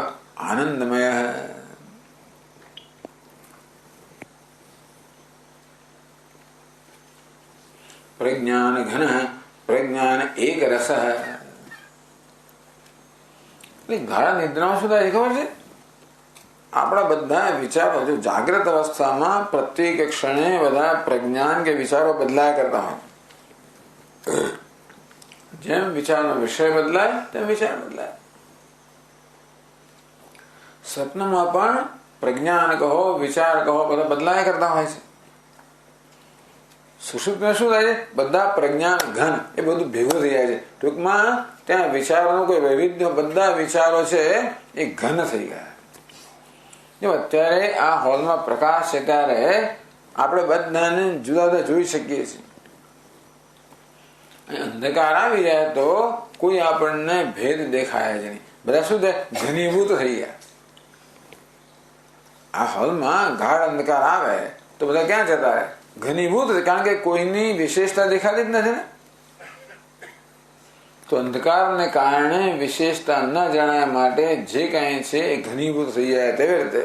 આનંદમય. પ્રજ્ઞાન ઘન, પ્રજ્ઞાન એક રસ. ગાઢ નિદ્રામાં શું થાય ખબર છે? આપણા બધા વિચારો જો જાગ્રત અવસ્થામાં પ્રત્યેક ક્ષણે બધા પ્રજ્ઞાન કે વિચારો બદલાયા કરતા હોય. જેમ વિચારનો વિષય બદલાય તેમ વિચાર બદલાય. સ્વપ્નમાં પણ પ્રજ્ઞાન કહો, વિચાર કહો, બધા બદલાયા કરતા હોય છે. સુષુપ્તિમાં શું થાય છે? બધા પ્રજ્ઞાન ઘન એ બધું ભેગું થઈ જાય છે. ટૂંકમાં ત્યાં વિચારોનું કોઈ વૈવિધ્ય, બધા વિચારો છે એ ઘન થઈ ગયા. જો અત્યારે આ હોલમાં પ્રકાશ છે ત્યારે આપણે બધાને જુદા જુદા જોઈ શકીએ છીએ. અંધકાર આવી જાય તો કોઈ આપણને ભેદ દેખાય જ નહીં. બધા શું થાય? ઘનીભૂત થઈ ગયા. આ હોલમાં ગાઢ અંધકાર આવે તો બધા ક્યાં જતા રહે? ઘનીભૂત. કારણ કે કોઈની વિશેષતા દેખાતી જ નથી ને. તો અંધકારને કારણે વિશેષતા ન જણાય માટે જે કઈ છે એ ઘનીભૂત થઈ જાય. તેવી રીતે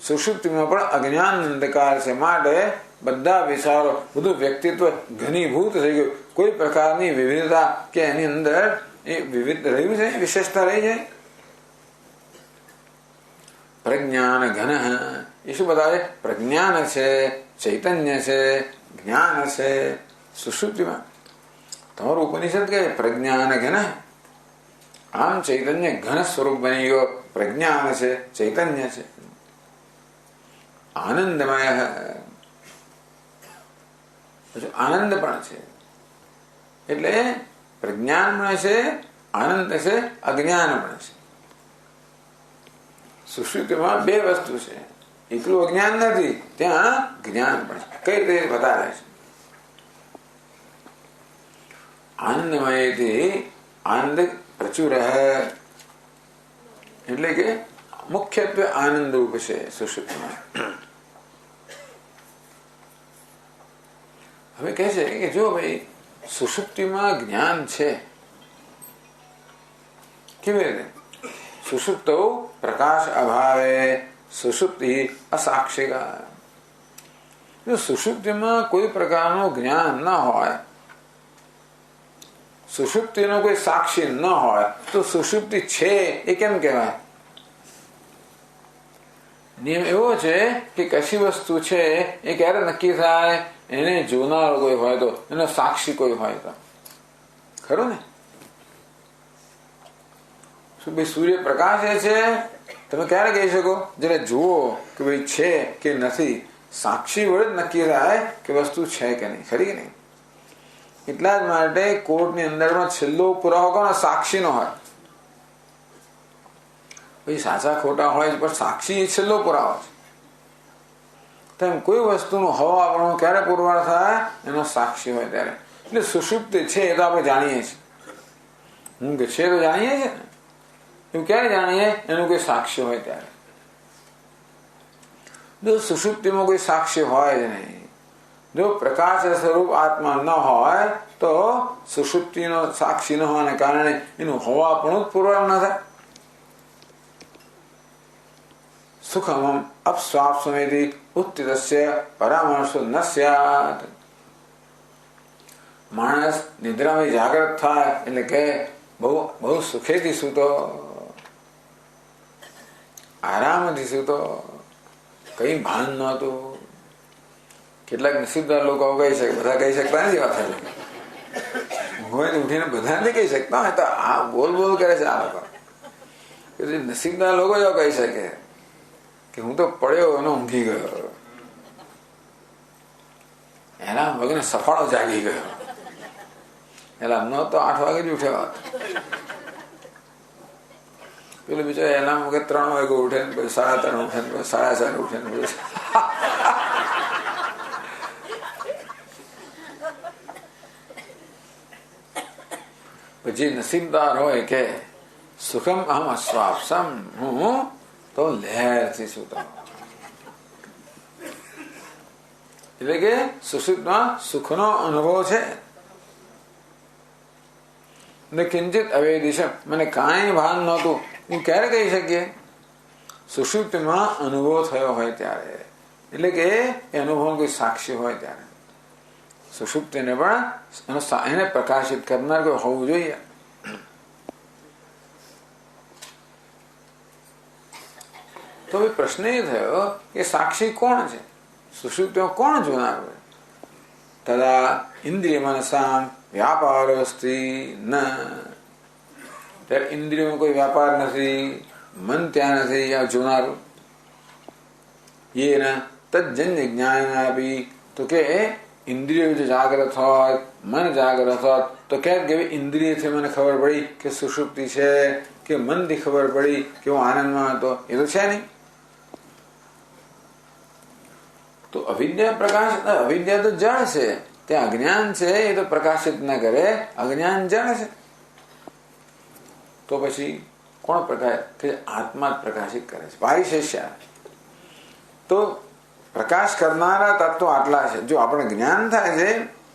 સુષુપ્તિમાં પણ અજ્ઞાન અંધકાર છે માટે બધા વિચારો, બધું વ્યક્તિત્વ ઘનીભૂત થઈ ગયું. કોઈ પ્રકારની વિવિધતા કે એની અંદર એ વિવિધ રહ્યું છે, વિશેષતા રહી જાય. પ્રજ્ઞાન ઘન એ શું બતાવે? પ્રજ્ઞાન છે, ચૈતન્ય છે, જ્ઞાન છે. સુષુપ્તિમાં તમારું ઉપનિષદ કે પ્રજ્ઞાન ઘન, આમ ચૈતન્ય ઘન સ્વરૂપ બની ગયો. પ્રજ્ઞાન છે, ચૈતન્ય છે, આનંદમય, આનંદ પણ છે. એટલે પ્રજ્ઞાન પણ છે, આનંદ છે, અજ્ઞાન પણ છે. સુષુપ્તિમાં બે વસ્તુ છે. એકલું અજ્ઞાન નથી, ત્યાં જ્ઞાન પણ છે. કઈ રીતે બતાવે છે? આનંદમયથી આનંદ પ્રચુર, એટલે કે મુખ્યત્વે આનંદ રૂપ છે સુષુપ્તિમાં. હવે કહે છે કે જો ભાઈ સુષુપ્તિમાં જ્ઞાન છે, કેવી રીતે? સુષુપ્તો પ્રકાશ અભાવે સુષુપ્તિ અસાક્ષિકા. જો સુષુપ્તિમાં કોઈ પ્રકારનું જ્ઞાન ન હોય, સુષુપ્તિનો કોઈ સાક્ષી ન હોય તો સુષુપ્તિ છે એ કેમ કહેવાય? નિયમ એવો છે કે કશી વસ્તુ છે એ ક્યારે નક્કી થાય? એને જોનાર કોઈ હોય તો, એનો સાક્ષી કોઈ હોય તો. ખરું ને? શું ભાઈ સૂર્ય પ્રકાશે છે, તમે ક્યારે કહી શકો? જયારે જુઓ કે ભાઈ છે કે નથી. સાક્ષી વડે જ નક્કી થાય કે વસ્તુ છે કે નહીં. ખરી કે નહીં? એટલા જ માટે કોર્ટની અંદરમાં છેલ્લો પુરાવો કોનો? સાક્ષીનો હોય. ભાઈ સાચા ખોટા હોય પણ સાક્ષી એ છેલ્લો પુરાવો છે. તેમ કોઈ વસ્તુનું હવાપણું ક્યારે પુરવાર થાય? એનો સાક્ષી હોય ત્યારે. એટલે સુષુપ્તિ છે એ તો આપણે જાણીએ છીએ. હું કે છે તો જાણીએ છીએ ને. એવું ક્યારે જાણીએ? એનું કોઈ સાક્ષી હોય ત્યારે. જો સુષુપ્તિમાં કોઈ સાક્ષી હોય જ નહીં, જો પ્રકાશ સ્વરૂપ આત્મા ન હોય તો સુષુપ્તિનો સાક્ષી ન હોવાને કારણે એનું હવાપણું જ પુરવાર ન થાય. સુખમ અપસ્વાપ્સમેતિ ઉત્તિતસ્ય પરામર્શો ન સ્યાત. માણસ નિદ્રામાં જાગૃત થાય એટલે કે બહુ સુખેથી સૂતો, આરામથી સૂતો, કઈ ભાન નહોતું. કેટલાક નસીબદાર લોકો કહી શકે, બધા કહી શકતા નથી. વાત હોય ઉઠીને બધા નથી કહી શકતા. તો આ બોલ બોલ કરે છે આ લોકો. નસીબદાર લોકો એવા કહી શકે કે હું તો પડ્યો અને ઊંઘી ગયો, એના વગર સફાળો જાગી ગયો. એલા ન તો 8 વાગે જ ઉઠ્યો. પેલું બીજો એના વગર 3 વાગે ઉઠે ને, પછી 3:30 ઉઠે ને, પછી 4:30 ઉઠે ને. પછી નસીબદાર હોય કે સુખમ અહમ અસ્વાપ્સમ, હું તો લહેરથી સૂતો. એટલે કે સુષુપ્તમાં સુખનો અનુભવ છે. કિંચિત અવેદિશમ, મને કાંઈ ભાન નહોતું. હું ક્યારે કહી શકીએ? સુષુપ્તિમાં અનુભવ થયો હોય ત્યારે. એટલે કે એ અનુભવ કોઈ સાક્ષી હોય ત્યારે. સુષુપ્તિને પણ એને પ્રકાશિત કરનાર કોઈ હોવું જોઈએ. તો પ્રશ્ન એ થયો કે સાક્ષી કોણ છે? સુષુપ્તિમાં કોણ જોનાર હોય? તદા ઇન્દ્રિય મનસામ વ્યાપારોસ્તિ ન. ત્યારે ઇન્દ્રિયોમાં કોઈ વ્યાપાર નથી, મન ત્યાં નથી આ જોનારું. એ તજ્જન્ય જ્ઞાન આપી તો કે ઇન્દ્રિયો જો જાગ્રત હોય, મન જાગ્રત હોય તો ક્યાંક કે ઇન્દ્રિયથી મને ખબર પડી કે સુષુપ્તિ છે, કે મનથી ખબર પડી કે હું આનંદમાં હતો. એ તો છે નહીં. તો અવિદ્યા પ્રકાશ, અવિદ્યા તો જળ છે, ત્યાં અજ્ઞાન છે એ તો પ્રકાશિત ન કરે, અજ્ઞાન જળ છે. તો પછી કોણ પ્રકાશ કે આત્મા જ પ્રકાશિત કરે છે, પારિશેષ્ય. તો પ્રકાશ કરનારા તત્વો આટલા છે. જો આપણે જ્ઞાન થાય છે,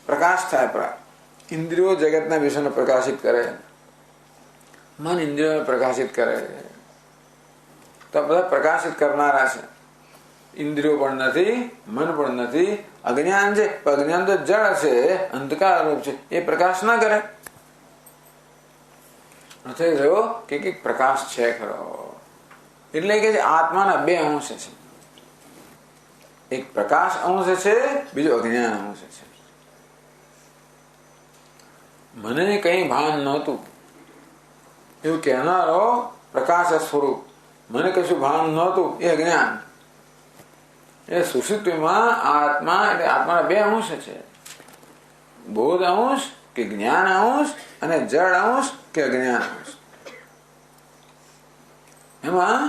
પ્રકાશ થાય, ઇન્દ્રિયો જગતના વિષયને પ્રકાશિત કરે, મન ઇન્દ્રિયોને પ્રકાશિત કરે, તો બધા પ્રકાશિત કરનારા છે. ઇન્દ્રિયો પણ નથી, મન પણ નથી, અજ્ઞાન છે. અજ્ઞાન તો જળ છે, અંધકાર રૂપ છે, એ પ્રકાશ ના કરે. નથી થયો કે પ્રકાશ છે ખરો. એટલે કે આત્માના બે અંશ છે, એક પ્રકાશ અંશ છે, બીજો અજ્ઞાન અંશ છે. મને કઈ ભાન નહોતું એવું કહેનારો પ્રકાશ સ્વરૂપ, મને કશું ભાન નહોતું એ અજ્ઞાન. એ સુષુપ્તિમાં આત્મા એટલે આત્માના બે અંશ છે, બોધ અંશ કે જ્ઞાન અંશ અને જળ અંશ કે અજ્ઞાન અંશ. એમાં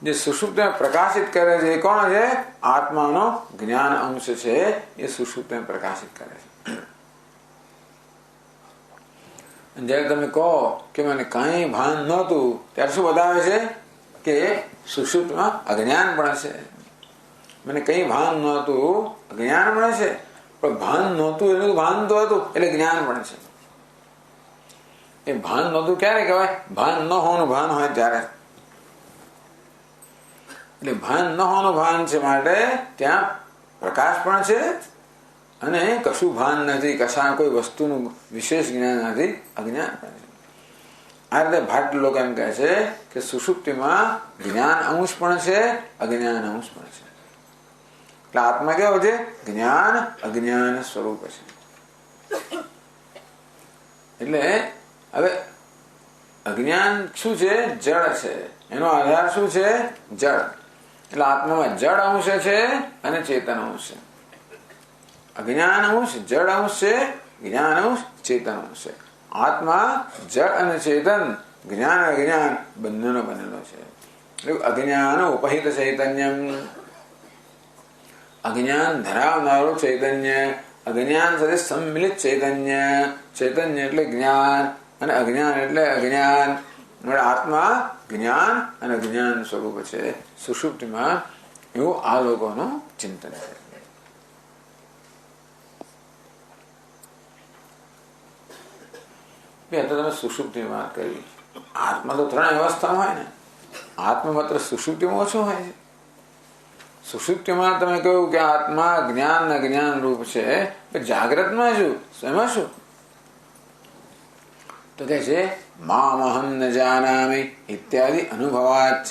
જે સુષુપ્તિમાં પ્રકાશિત કરે છે એ કોણ છે? આત્માનો જ્ઞાન અંશ છે, એ સુષુપ્તિમાં પ્રકાશિત કરે છે. જયારે તમે કહો કે મને કઈ ભાન નહોતું, ત્યારે શું બતાવે છે કે સુષુપ્તિમાં અજ્ઞાન પણ છે. મને કઈ ભાન નહોતું, જ્ઞાન પણ છે, પણ ભાન નહોતું એનું ભાન તો હતું એટલે જ્ઞાન પણ છે. એ ભાન નહોતું ક્યારે કહેવાય? ભાન ન હોવાનું ભાન હોય ત્યારે. એટલે ભાન ન હોવાનું ભાન છે માટે ત્યાં પ્રકાશ પણ છે અને કશું ભાન નથી, કશા કોઈ વસ્તુનું વિશેષ જ્ઞાન નથી, અજ્ઞાન પણ છે. આ રીતે ભાટ લોકો એમ કહે છે કે સુષુપ્તિમાં જ્ઞાન અંશ પણ છે, અજ્ઞાન અંશ પણ છે. એટલે આત્મા કેવો છે? જ્ઞાન અજ્ઞાન સ્વરૂપ છે. એટલે હવે અજ્ઞાન શું છે? જળ છે. એનો આધાર શું છે? જળ. એટલે આત્મામાં જળ અંશ છે અને ચેતન અંશ છે. અજ્ઞાન અંશ જળ અંશ છે, જ્ઞાન અંશ ચેતન અંશ છે. આત્મા જળ અને ચેતન, જ્ઞાન અજ્ઞાન બંનેનો બનેલો છે. અજ્ઞાન ઉપહિત ચૈતન્યમ, અજ્ઞાન ધરાવનારું ચૈતન્ય, અજ્ઞાન સાથે સંમિલિત ચૈતન્ય. ચૈતન્ય એટલે જ્ઞાન અને અજ્ઞાન એટલે અજ્ઞાન. આત્મા જ્ઞાન અને અજ્ઞાન સ્વરૂપ છે સુષુપ્તિમાં. એવું આ લોકોનું ચિંતન છે. તમે સુષુપ્તિની વાત કરી. આત્મા તો ત્રણ અવસ્થામાં હોય ને. આત્મા માત્ર સુષુપ્તિમાં ઓછો હોય છે. સુષુપ્તિમાં તમે કહ્યું કે આત્મા જ્ઞાન અજ્ઞાન રૂપ છે, જાગ્રતમાં શું? એમાં શું? તો કે છે મામહમ ન જાનામિ ઇત્યાદિ અનુભવાચ.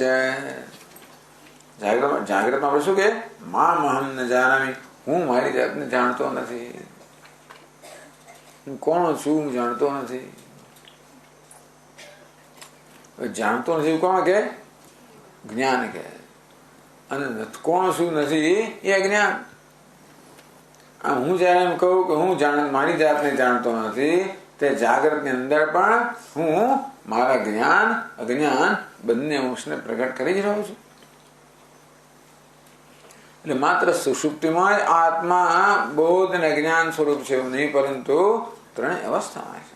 જાગ્રતમાં આપણે શું કે? મામહમ ન જાનામિ, હું મારી જાતને જાણતો નથી. હું કોણ છું? હું જાણતો નથી. જાણતો નથી કોણ કે? જ્ઞાન કે. અને કોણ શું નથી એ અજ્ઞાન. હું જયારે એમ કહું કે હું મારી જાતને જાણતો નથી, તે જાગ્રત ની અંદર પણ હું મારા જ્ઞાન અજ્ઞાન બંને અંશને પ્રગટ કરી જ રહ્યો છું. એટલે માત્ર સુષુપ્તિમાં આત્મા બોધ અને અજ્ઞાન સ્વરૂપ છે એવું નહીં, પરંતુ ત્રણેય અવસ્થામાં છે.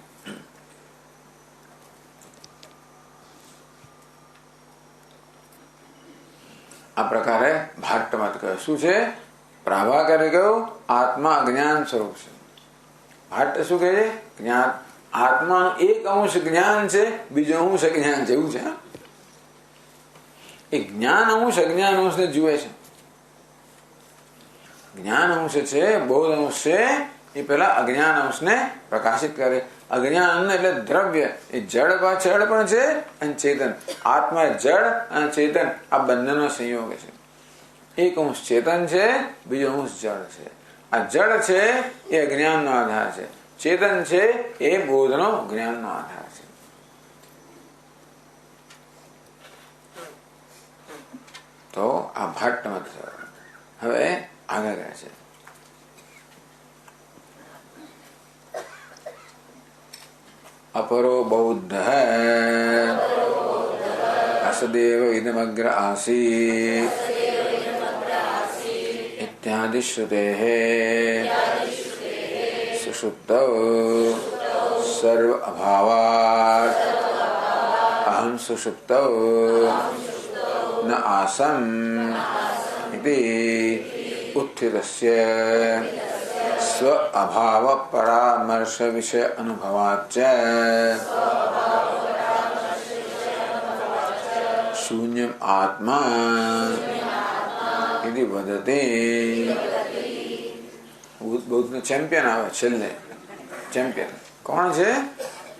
આ પ્રકારે ભાટ્ટમાં કહ્યું. શું છે? પ્રભાકરે કહ્યું આત્મા અજ્ઞાન સ્વરૂપ છે. ભાટ્ટ શું કહે છે? જ્ઞાન. આત્માનો એક અંશ જ્ઞાન છે, બીજો અંશ અજ્ઞાન છે. એવું છે. એ જ્ઞાન અંશ અજ્ઞાન અંશને જુએ છે. જ્ઞાન અંશ છે, બોધ અંશ છે, એ પેલા અજ્ઞાન અંશને પ્રકાશિત કરે. અજ્ઞાન એટલે દ્રવ્ય, એ જળ પાછળ પણ છે અને ચેતન. આત્મા જળ અને ચેતન આ બંનેનો સંયોગ છે. એક અંશ ચેતન છે, બીજો અંશ જળ છે. આ જળ છે એ અજ્ઞાનનો આધાર છે, ચેતન છે એ બોધનો જ્ઞાનનો આધાર છે. તો આ ભાટ્ટમત. હવે આગળ રહે છે અપરો બૌદ્ધ અસદેવ ઇદમગ્ર આસીત इत्यादिश्रुतेः सुषुप्तौ सर्व अभावात् अहं सुषुप्तौ न आसम् इति उत्थितस्य स्व अभाव परामर्श विषय अनुभवाच्च शून्यम आत्मा इति वदते। બૌદ્ધનો ચેમ્પિયન આવે છેલ્લે. ચેમ્પિયન કોણ છે?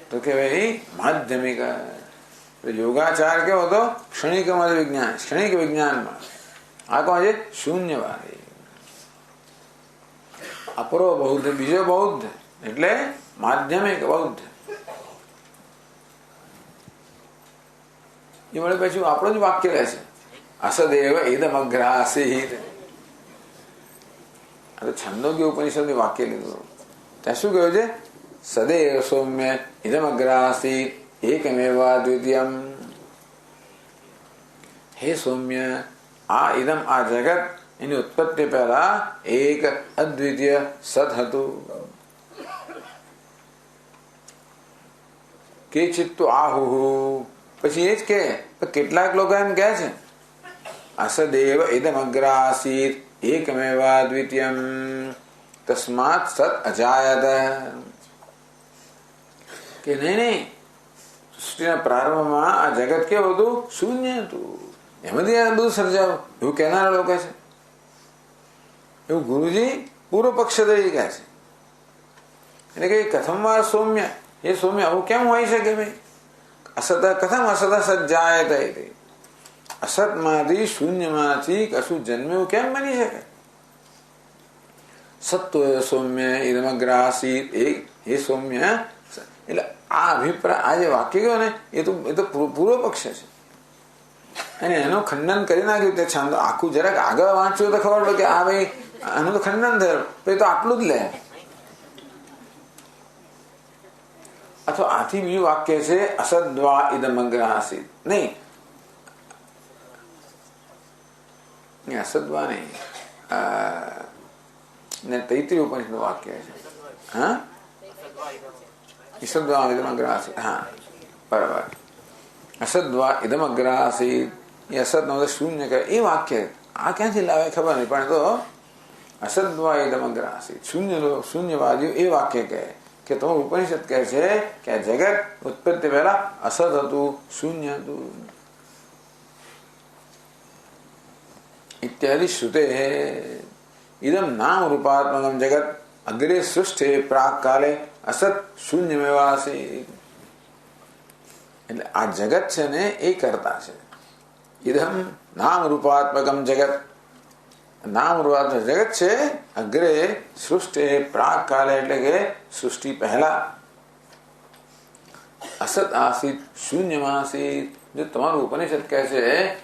તો કે ભાઈ માધ્યમિક યોગાચાર કેવો હતો? ક્ષણિક વિજ્ઞાન, ક્ષણિક વિજ્ઞાનમાં. આ કોણ છે? શૂન્યવાદી. અપરો બૌદ્ધ, બીજો બૌદ્ધ એટલે માધ્યમિક બૌદ્ધ. એ વળે પછી આપણું જ વાક્ય રહે છે, અસદેવ ઇદમ અગ્રાસીત. છંદોગ્ય ઉપનિષદ વાક્ય લીધું. ત્યાં શું કહ્યું છે? સદેવ સૌમ્ય ઇદમ અગ્રાસીત એકમેવા દ્વિતીયમ. હે સૌમ્ય, આ ઇદમ, આ જગત, એની ઉત્પત્તિ પહેલા એક અદ્વિતીય સત હતું. કે ચિત્તો આહુ, પછી એ જ કે કેટલાક લોકો એમ કહે છે અસદેવ ઇદમ અગ્રાસીત એકમેવા દ્વિતીયમ તસ્માત સત અજાયત. કે નહીં, સૃષ્ટિના પ્રારંભમાં આ જગત કેવું હતું? શૂન્ય હતું. એમાંથી આ બધું સર્જાયું એવું કહેનારા લોકો છે. એવું ગુરુજી પૂર્વ પક્ષ તરીકે કહે છે. એટલે કે કથમવા સૌમ્ય, એ સૌમ્ય આવું કેમ હોય શકે ભાઈ? અસત કથમ અસત સજ્જાયત. અસતમાંથી, શૂન્યમાંથી કશું જન્મ્યું કેમ બની શકે? સત્વ સૌમ્ય ઇદમગ્રાસીત, એ સૌમ્ય. એટલે આ અભિપ્રાય, આ જે વાક્ય ગયો ને, એ તો પૂર્વ પક્ષ છે. અને એનું ખંડન કરી નાખ્યું. તે છંદ આખું જરાક આગળ વાંચ્યું તો ખબર પડે કે આ ભાઈ આનું તો ખંડન થયું, પછી તો આટલું જ લે. અથવા આથી બીજું વાક્ય છે અસદ્વા ઇદમગ્રાસીત. નહીં, અસદ્વા નહીં, તૈત્રીય ઉપનિષદનું વાક્ય છે. હા, ઈસદ્વા ઇદમગ્રાસીત. હા, બરાબર. અસદ્વા ઇદમગ્રાસીત, એ અસદ નો શૂન્ય કરે એ વાક્ય. આ ક્યાંથી લાવે ખબર નહીં, પણ તો અસદ્વા ઇદમગ્રાસીત, શૂન્યવાદીઓ એ વાક્ય કહે કે તો ઉપનિષદ કહે છે કે આ જગત ઉત્પત્તિ પહેલા અસદ હતું, શૂન્ય હતું. ઇત્યાદિ શ્રુતે ઇદમ નામ રૂપાત્મકમ જગત અગ્રે સૃષ્ટિ પ્રાક કાલે અસત શૂન્યમેવાસી. એટલે આ જગત છે ને એ કરતા છે. ઇદમ નામ રૂપાત્મકમ જગત, નામ રૂપાત્મક જગત છે. અગ્રે સૃષ્ટિ પ્રાક કાલે, એટલે કે સૃષ્ટિ પહેલા અસત આસીત શૂન્યમાસીત. જો તમારું ઉપનિષદ કહે છે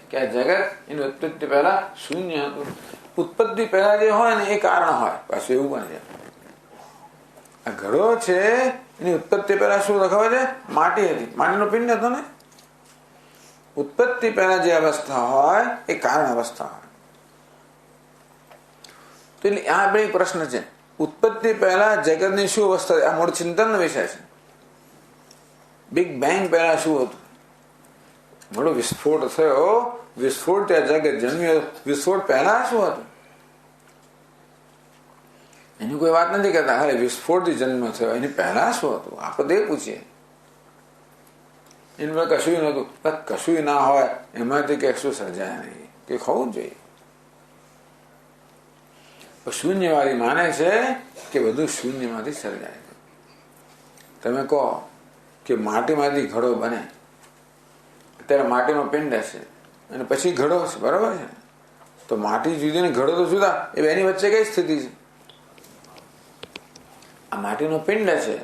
કે આ જગત એની ઉત્પત્તિ પહેલા શૂન્ય હતું. ઉત્પત્તિ પહેલા જે હોય ને એ કારણ હોય, પાછું એવું બને છે. આ ઘડો છે એની ઉત્પત્તિ પહેલા શું ખબર છે? માટી હતી, માટીનો પિંડ હતો ને. ઉત્પત્તિ પહેલા જે અવસ્થા હોય એ કારણ અવસ્થા હોય. તો એટલે આ બે પ્રશ્ન છે. ઉત્પત્તિ પહેલા જગતની શું અવસ્થા? આ મૂળ ચિંતનનો વિષય છે. બિગ બેંગ પહેલા શું હતું? મોટો વિસ્ફોટ થયો, વિસ્ફોટ ત્યાં જગત જન્મ્યો. વિસ્ફોટ પહેલા શું હતું? એની કોઈ વાત નથી કરતા. અરે વિસ્ફોટથી જન્મ થયો, એની પહેલા શું હતું? આપણે તે પૂછીએ. એની પર કશું નતું. કશું ના હોય એમાંથી કશું સર્જાય નહીં, કે ખાવું જોઈએ. શૂન્યવાદી માને છે કે બધું શૂન્યમાંથી સર્જાય. તમે કહો કે માટીમાંથી ઘડો બને, અત્યારે માટીનો પિંડ હશે અને પછી ઘડો હશે, બરાબર છે? તો માટી જુદી ને ઘડો તો જુદા. એ બેની વચ્ચે કઈ સ્થિતિ છે? આ માટીનો પિંડ છે,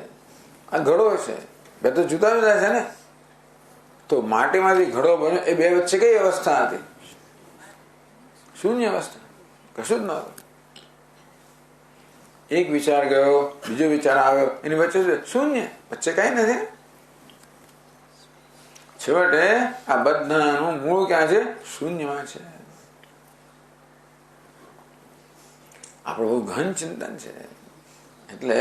આ ઘડો છે, બે તો જુદા જુદા છે ને. તો માટીમાંથી ઘડો બન્યો, એ બે વચ્ચે કઈ અવસ્થા હતી? શૂન્ય અવસ્થા, કશું જ ન હતું. એક વિચાર ગયો, બીજો વિચાર આવ્યો, એની વચ્ચે શૂન્ય, વચ્ચે કઈ નથી. છેવટે આ બધાનું મૂળ ક્યાં છે? શૂન્યમાં છે. આપણું બહુ ઘન ચિંતન છે. એટલે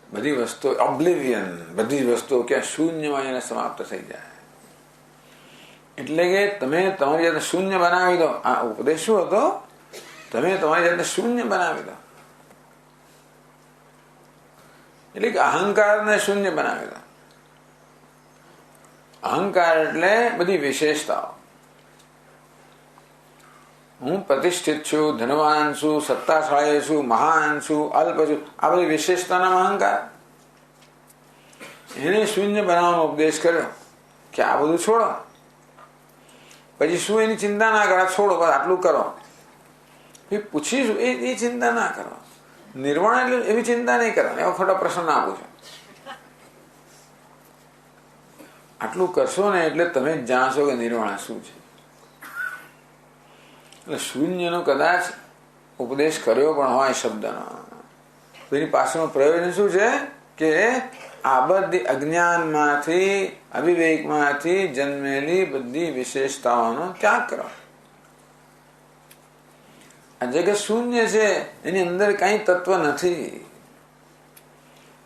બધી વસ્તુઓ ઓબ્લિવિયન, બધી વસ્તુઓ ક્યાં શૂન્યમાં એને સમાપ્ત થઈ જાય. એટલે કે તમે તમારી જાતને શૂન્ય બનાવી દો. આ ઉપદેશ શું હતો? તમે તમારી જાતને શૂન્ય બનાવી દો. એટલે કે અહંકારને શૂન્ય બનાવી દો. અહંકાર એટલે બધી વિશેષતાઓ. હું પ્રતિષ્ઠિત છું, ધનવાન છું, સત્તાશાળી છું, મહાન છું, અલ્પ છું, આ બધી વિશેષતાના અહંકાર. એને શૂન્ય બનાવવાનો ઉપદેશ કર્યો કે આ બધું છોડો. પછી શું એની ચિંતા ના કરો, છોડો, બસ આટલું કરો. પૂછીશું એ ચિંતા ના કરો. નિર્વાણ એટલે એવી ચિંતા નહીં કરવાની, એવો ખોટો પ્રશ્ન ના પૂછો. આટલું કરશો ને એટલે તમે જ જાણશો કે નિર્વાણ શું છે. એટલે શૂન્યનો કદાચ ઉપદેશ કર્યો પણ હોય શબ્દનો, એની પાછળનું પ્રયોજન શું છે કે આ બધી અજ્ઞાનમાંથી, અવિવેકમાંથી જન્મેલી બધી વિશેષતાઓનો ત્યાગ કરો. આ જગત શૂન્ય છે, એની અંદર કઈ તત્વ નથી.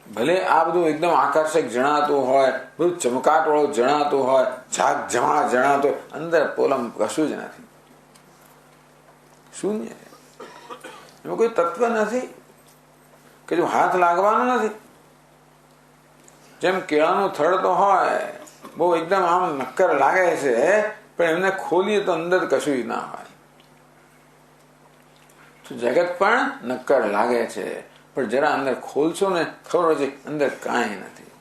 ભલે આ બધું એકદમ આકર્ષક જણાતું હોય, બધું ચમકાટ વાળું જણાતું હોય, ઝાક જમા જણાતું હોય, અંદર પોલમ કશું જ નથી. શૂન્ય છે. એમાં કોઈ તત્વ નથી કે જો હાથ લાગવાનો નથી. જેમ કેળાનું થડ તો હોય, બહુ એકદમ આમ નક્કર લાગે છે, પણ એમને ખોલીએ તો અંદર કશું ના હોય. તો જગત પણ નક્કર લાગે છે, પણ જરા અંદર ખોલશો ને ખબર છે અંદર કાંઈ નથી.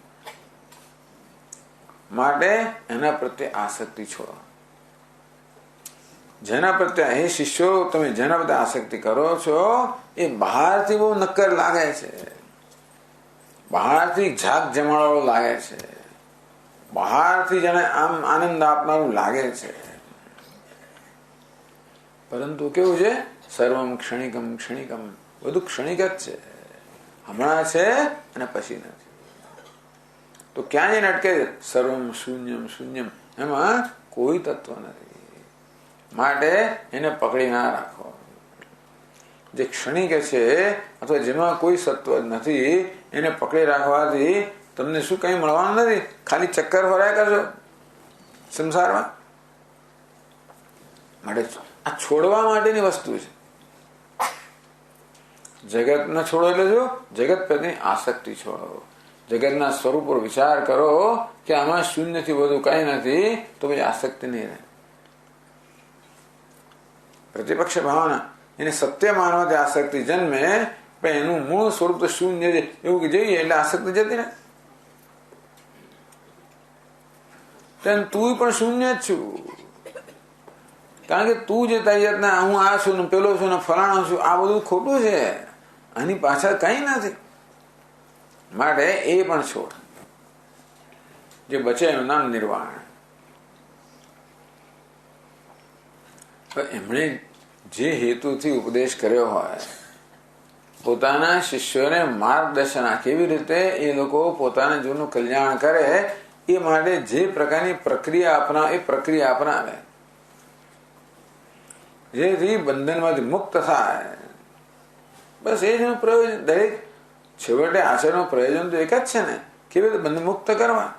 માટે એના પ્રત્યે આસક્તિ છોડો. જેના પ્રત્યે, હે શિષ્યો, તમે જેના પ્રત્યે આસક્તિ કરો છો એ બહારથી બહુ નક્કર લાગે છે, બહારથી ઝાક જમાડવાળું લાગે છે, બહારથી જેને આમ આનંદ આપનારું લાગે છે, પરંતુ કેવું છે? સર્વમ ક્ષણિકમ ક્ષણિકમ, બધું ક્ષણિક જ છે, હમણાં છે અને પછી નથી. તો ક્યાં જઈને અટકે? સર્વમ શૂન્યમ શૂન્યમ, એમાં કોઈ તત્વ નથી. માટે એને પકડી ના રાખો. જે ક્ષણિક છે અથવા જેમાં કોઈ સત્વ નથી, એને પકડી રાખવાથી તમને શું કઈ મળવાનું નથી, ખાલી ચક્કર ફર્યા કરશો સંસારમાં. માટે આ છોડવા માટેની વસ્તુ છે. જગત ને છોડો એટલે જો જગત પ્રત્યેની આસક્તિ છોડો. જગતના સ્વરૂપ પર વિચાર કરો કે આમાં શૂન્યથી વધુ કઈ નથી, તો પછી આસક્તિ નહીં રહે. પ્રતિપક્ષ ભાવના, એને સત્ય માનવાથી આસક્તિ જન્મે, પણ એનું મૂળ સ્વરૂપ તો શૂન્ય છે એવું કે જોઈએ એટલે આસક્તિ જતી ને. તું પણ શૂન્ય જ છું, કારણ કે તું જે તારી જાતના હું આ છું ને પેલો છું ને ફલાણો છું, આ બધું ખોટું છે, આની પાછળ કઈ નથી. માટે એ પણ છોડ. જે બચે એનું નામ નિર્વાણ. એમણે જે હેતુથી ઉપદેશ કર્યો હોય, પોતાના શિષ્યોને માર્ગદર્શન, કેવી રીતે એ લોકો પોતાના જીવનનું કલ્યાણ કરે એ માટે જે પ્રકારની પ્રક્રિયા અપનાવે એ પ્રક્રિયા અપનાવે, જેથી બંધનમાંથી મુક્ત થાય. બસ એ જ પ્રયોજન. દરેક છેવટે આચરણનું પ્રયોજન તો એક જ છે ને, કેવી રીતે બંધ મુક્ત કરવા.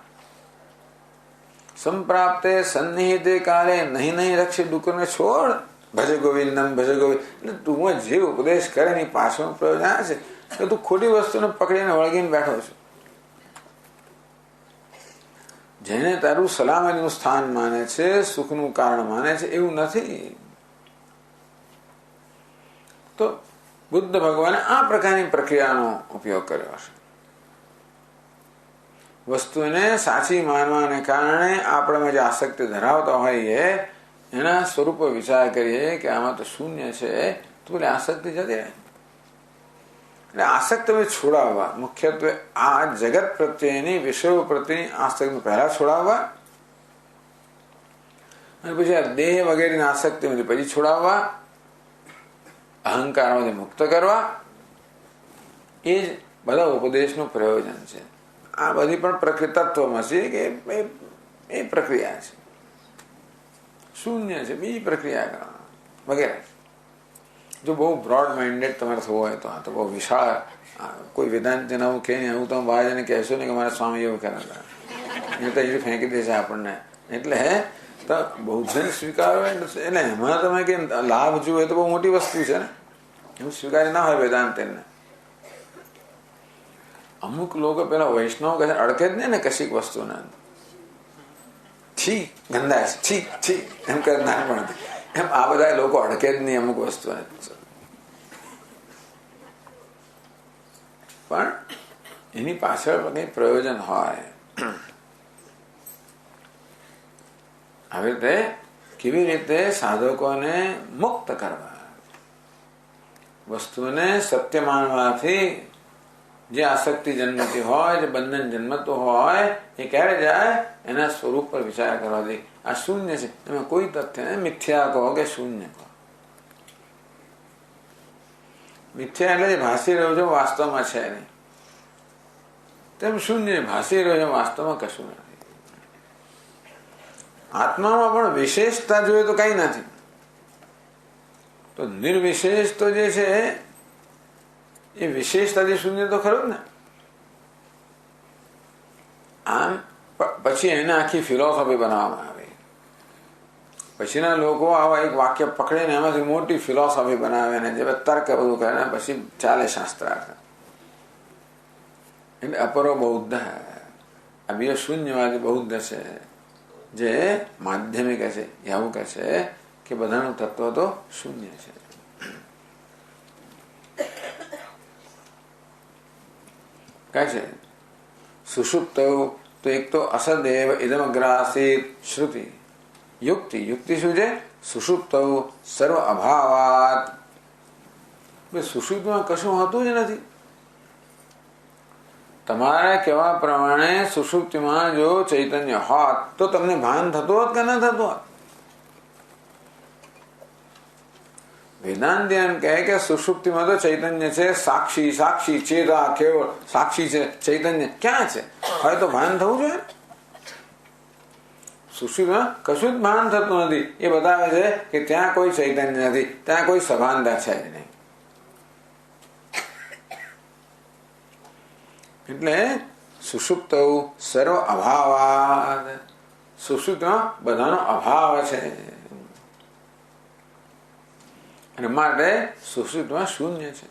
સંપ્રાપ્તે સન્નિહિતે કાલે નહીં નહીં રક્ષે ડુકરને છોડ, ભજ ગોવિંદમ ભજ ગોવિંદ. એટલે તું જે ઉપદેશ કરે ને પાછળનું પ્રયોજન આ છે કે તું ખોટી વસ્તુને પકડીને વળગીને બેઠો છો. જેને તારું સલામતીનું સ્થાન માને છે, સુખનું કારણ માને છે, એવું નથી. તો બુદ્ધ ભગવાને આ પ્રકારની પ્રક્રિયાનો ઉપયોગ કર્યો હશે. વસ્તુને સાચી માનવાને કારણે આપણે જે આસક્તિ ધરાવતા હોઈએ એના સ્વરૂપે વિચાર કરીએ કે આમાં તો શૂન્ય છે, તો પેલી આસક્તિ જતી રહે. એટલે આસક્તિ છોડાવવા, મુખ્યત્વે આ જગત પ્રત્યેની, વિષયો પ્રત્યેની આસક્તિ પહેલા છોડાવવા, અને પછી આ દેહ વગેરેની આસક્તિ પછી છોડાવવા, અહંકારમાંથી મુક્ત કરવા. એ જ બધા ઉપદેશનું પ્રયોજન છે. આ બધી પણ પ્રક્રિયા તત્વમાં છે કે એ પ્રક્રિયા છે. શૂન્ય છે, બીજી પ્રક્રિયા કરવા વગેરે. જો બહુ બ્રોડ માઇન્ડેડ તમારે થવું હોય તો આ તો બહુ વિશાળ, કોઈ વેદાંતિને આવું કહે નહીં, હું તમે બહાર જઈને કહેશો ને કે મારા સ્વામી એવું કર્યા હતા, એ તો એ ફેંકી દેશે આપણને. એટલે તો બૌદ્ધને સ્વીકારો એટલે એમાં તમે કે લાભ જુએ તો બહુ મોટી વસ્તુ છે ને, એવું સ્વીકારી ના હોય વેદાંતિને. અમુક લોકો પેલા વૈષ્ણવ કહે અડકે જ નહીં ને કશીક વસ્તુને, છી ગંદા છે, છી છી એમ કરે નાનપણથી, એમ આ બધા લોકો અડકે જ નહીં અમુક વસ્તુને. પણ એની પાછળ કઈ પ્રયોજન હોય. આવી રીતે કેવી રીતે સાધકોને મુક્ત કરવા, વસ્તુને સત્ય માનવાથી જે આસક્તિ જન્મતી હોય, જે બંધન જન્મતું હોય, એ ક્યારે જાય? એના સ્વરૂપ પર વિચાર કરવાથી. આ શૂન્ય છે, એમાં કોઈ તથ્ય નહીં. મિથ્યા કહો કે શૂન્ય કહો. મિથ્યા એટલે ભાસી રહ્યો છે, વાસ્તવમાં છે નહીં. તેમ શૂન્ય ભાસી રહ્યો છે, વાસ્તવમાં કશું નથી. આત્મામાં પણ વિશેષતા જોઈએ તો કઈ નથી. તો નિર્વિશેષ તો જે છે એ વિશેષતાથી શૂન્ય તો ખરું ને. આમ પછી એને આખી ફિલોસોફી બનાવવામાં આવી. પછીના લોકો આવા એક વાક્ય પકડીને એમાંથી મોટી ફિલોસોફી બનાવે ને જે તર્ક બધું કરે, પછી ચાલે શાસ્ત્રાર્થ. એટલે અપરો બૌદ્ધ, આ બે શૂન્યવાદી બૌદ્ધ છે, જે માધ્યમિક છે, એવું કહે છે કે બધાનું તત્વ તો શૂન્ય છે. કહે છે સુષુપ્ત તો એક તો અસદેવ ઇદમગ્રાસિત શ્રુતિ યુક્તિ. યુક્તિ શું છે? સુષુપ્ત સર્વ અભાવાત. સુષુપ્તમાં કશું હોતું જ નથી. તમારા કહેવા પ્રમાણે સુષુપ્તિમાં જો ચૈતન્ય હોત તો તમને ભાન થતું હોત કે ન થતું હોત? વેદાંત એમ કહે કે સુષુપ્તિમાં તો ચૈતન્ય છે, સાક્ષી સાક્ષી ચેતા કેવળ સાક્ષી છે, ચૈતન્ય ક્યાં છે? હવે તો ભાન થવું જોઈએ. સુષુપ્તિમાં કશું જ ભાન થતું નથી. એ બતાવે છે કે ત્યાં કોઈ ચૈતન્ય નથી, ત્યાં કોઈ સભાનતા છે જ નહીં. એટલે સુષુપ્ત સર્વ અભાવાદ. સુષુપ્તમાં બધાનો અભાવ છે અને માટે સુષુપ્તમાં શૂન્ય છે.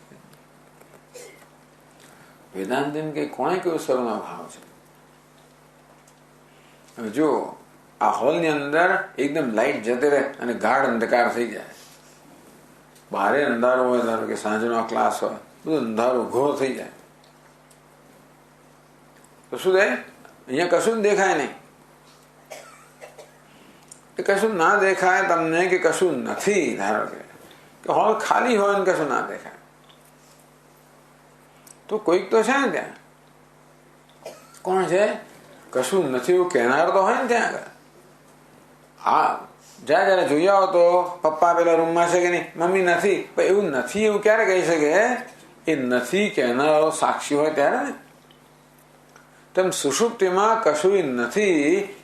વેદાંતિને કે કોણે કયો સર્વનો અભાવ છે? હવે જો આ હોલની અંદર એકદમ લાઈટ જતી રહે અને ગાઢ અંધકાર થઈ જાય, બારે અંધારો હોય, ધારો કે સાંજનો ક્લાસ હોય, બધું અંધારું ઘોર થઈ જાય, તો શું થાય? અહીંયા કશું જ દેખાય નહીં. એ કશું ના દેખાય તમને કે કશું નથી. ધારો કે હોલ ખાલી હોય ને કશું ના દેખાય, તો કોઈક તો છે ને ત્યાં. કોણ છે? કશું નથી એવું કહેનાર તો હોય ને ત્યાં આગળ. હા, જયારે જોઈ આવો તો પપ્પા પેલા રૂમમાં છે કે નહીં, મમ્મી નથી. પણ એવું નથી એવું ક્યારે કહી શકે? એ નથી કહેનારો સાક્ષી હોય ત્યારે ને. તેમ સુષુપ્તિમાં કશું નથી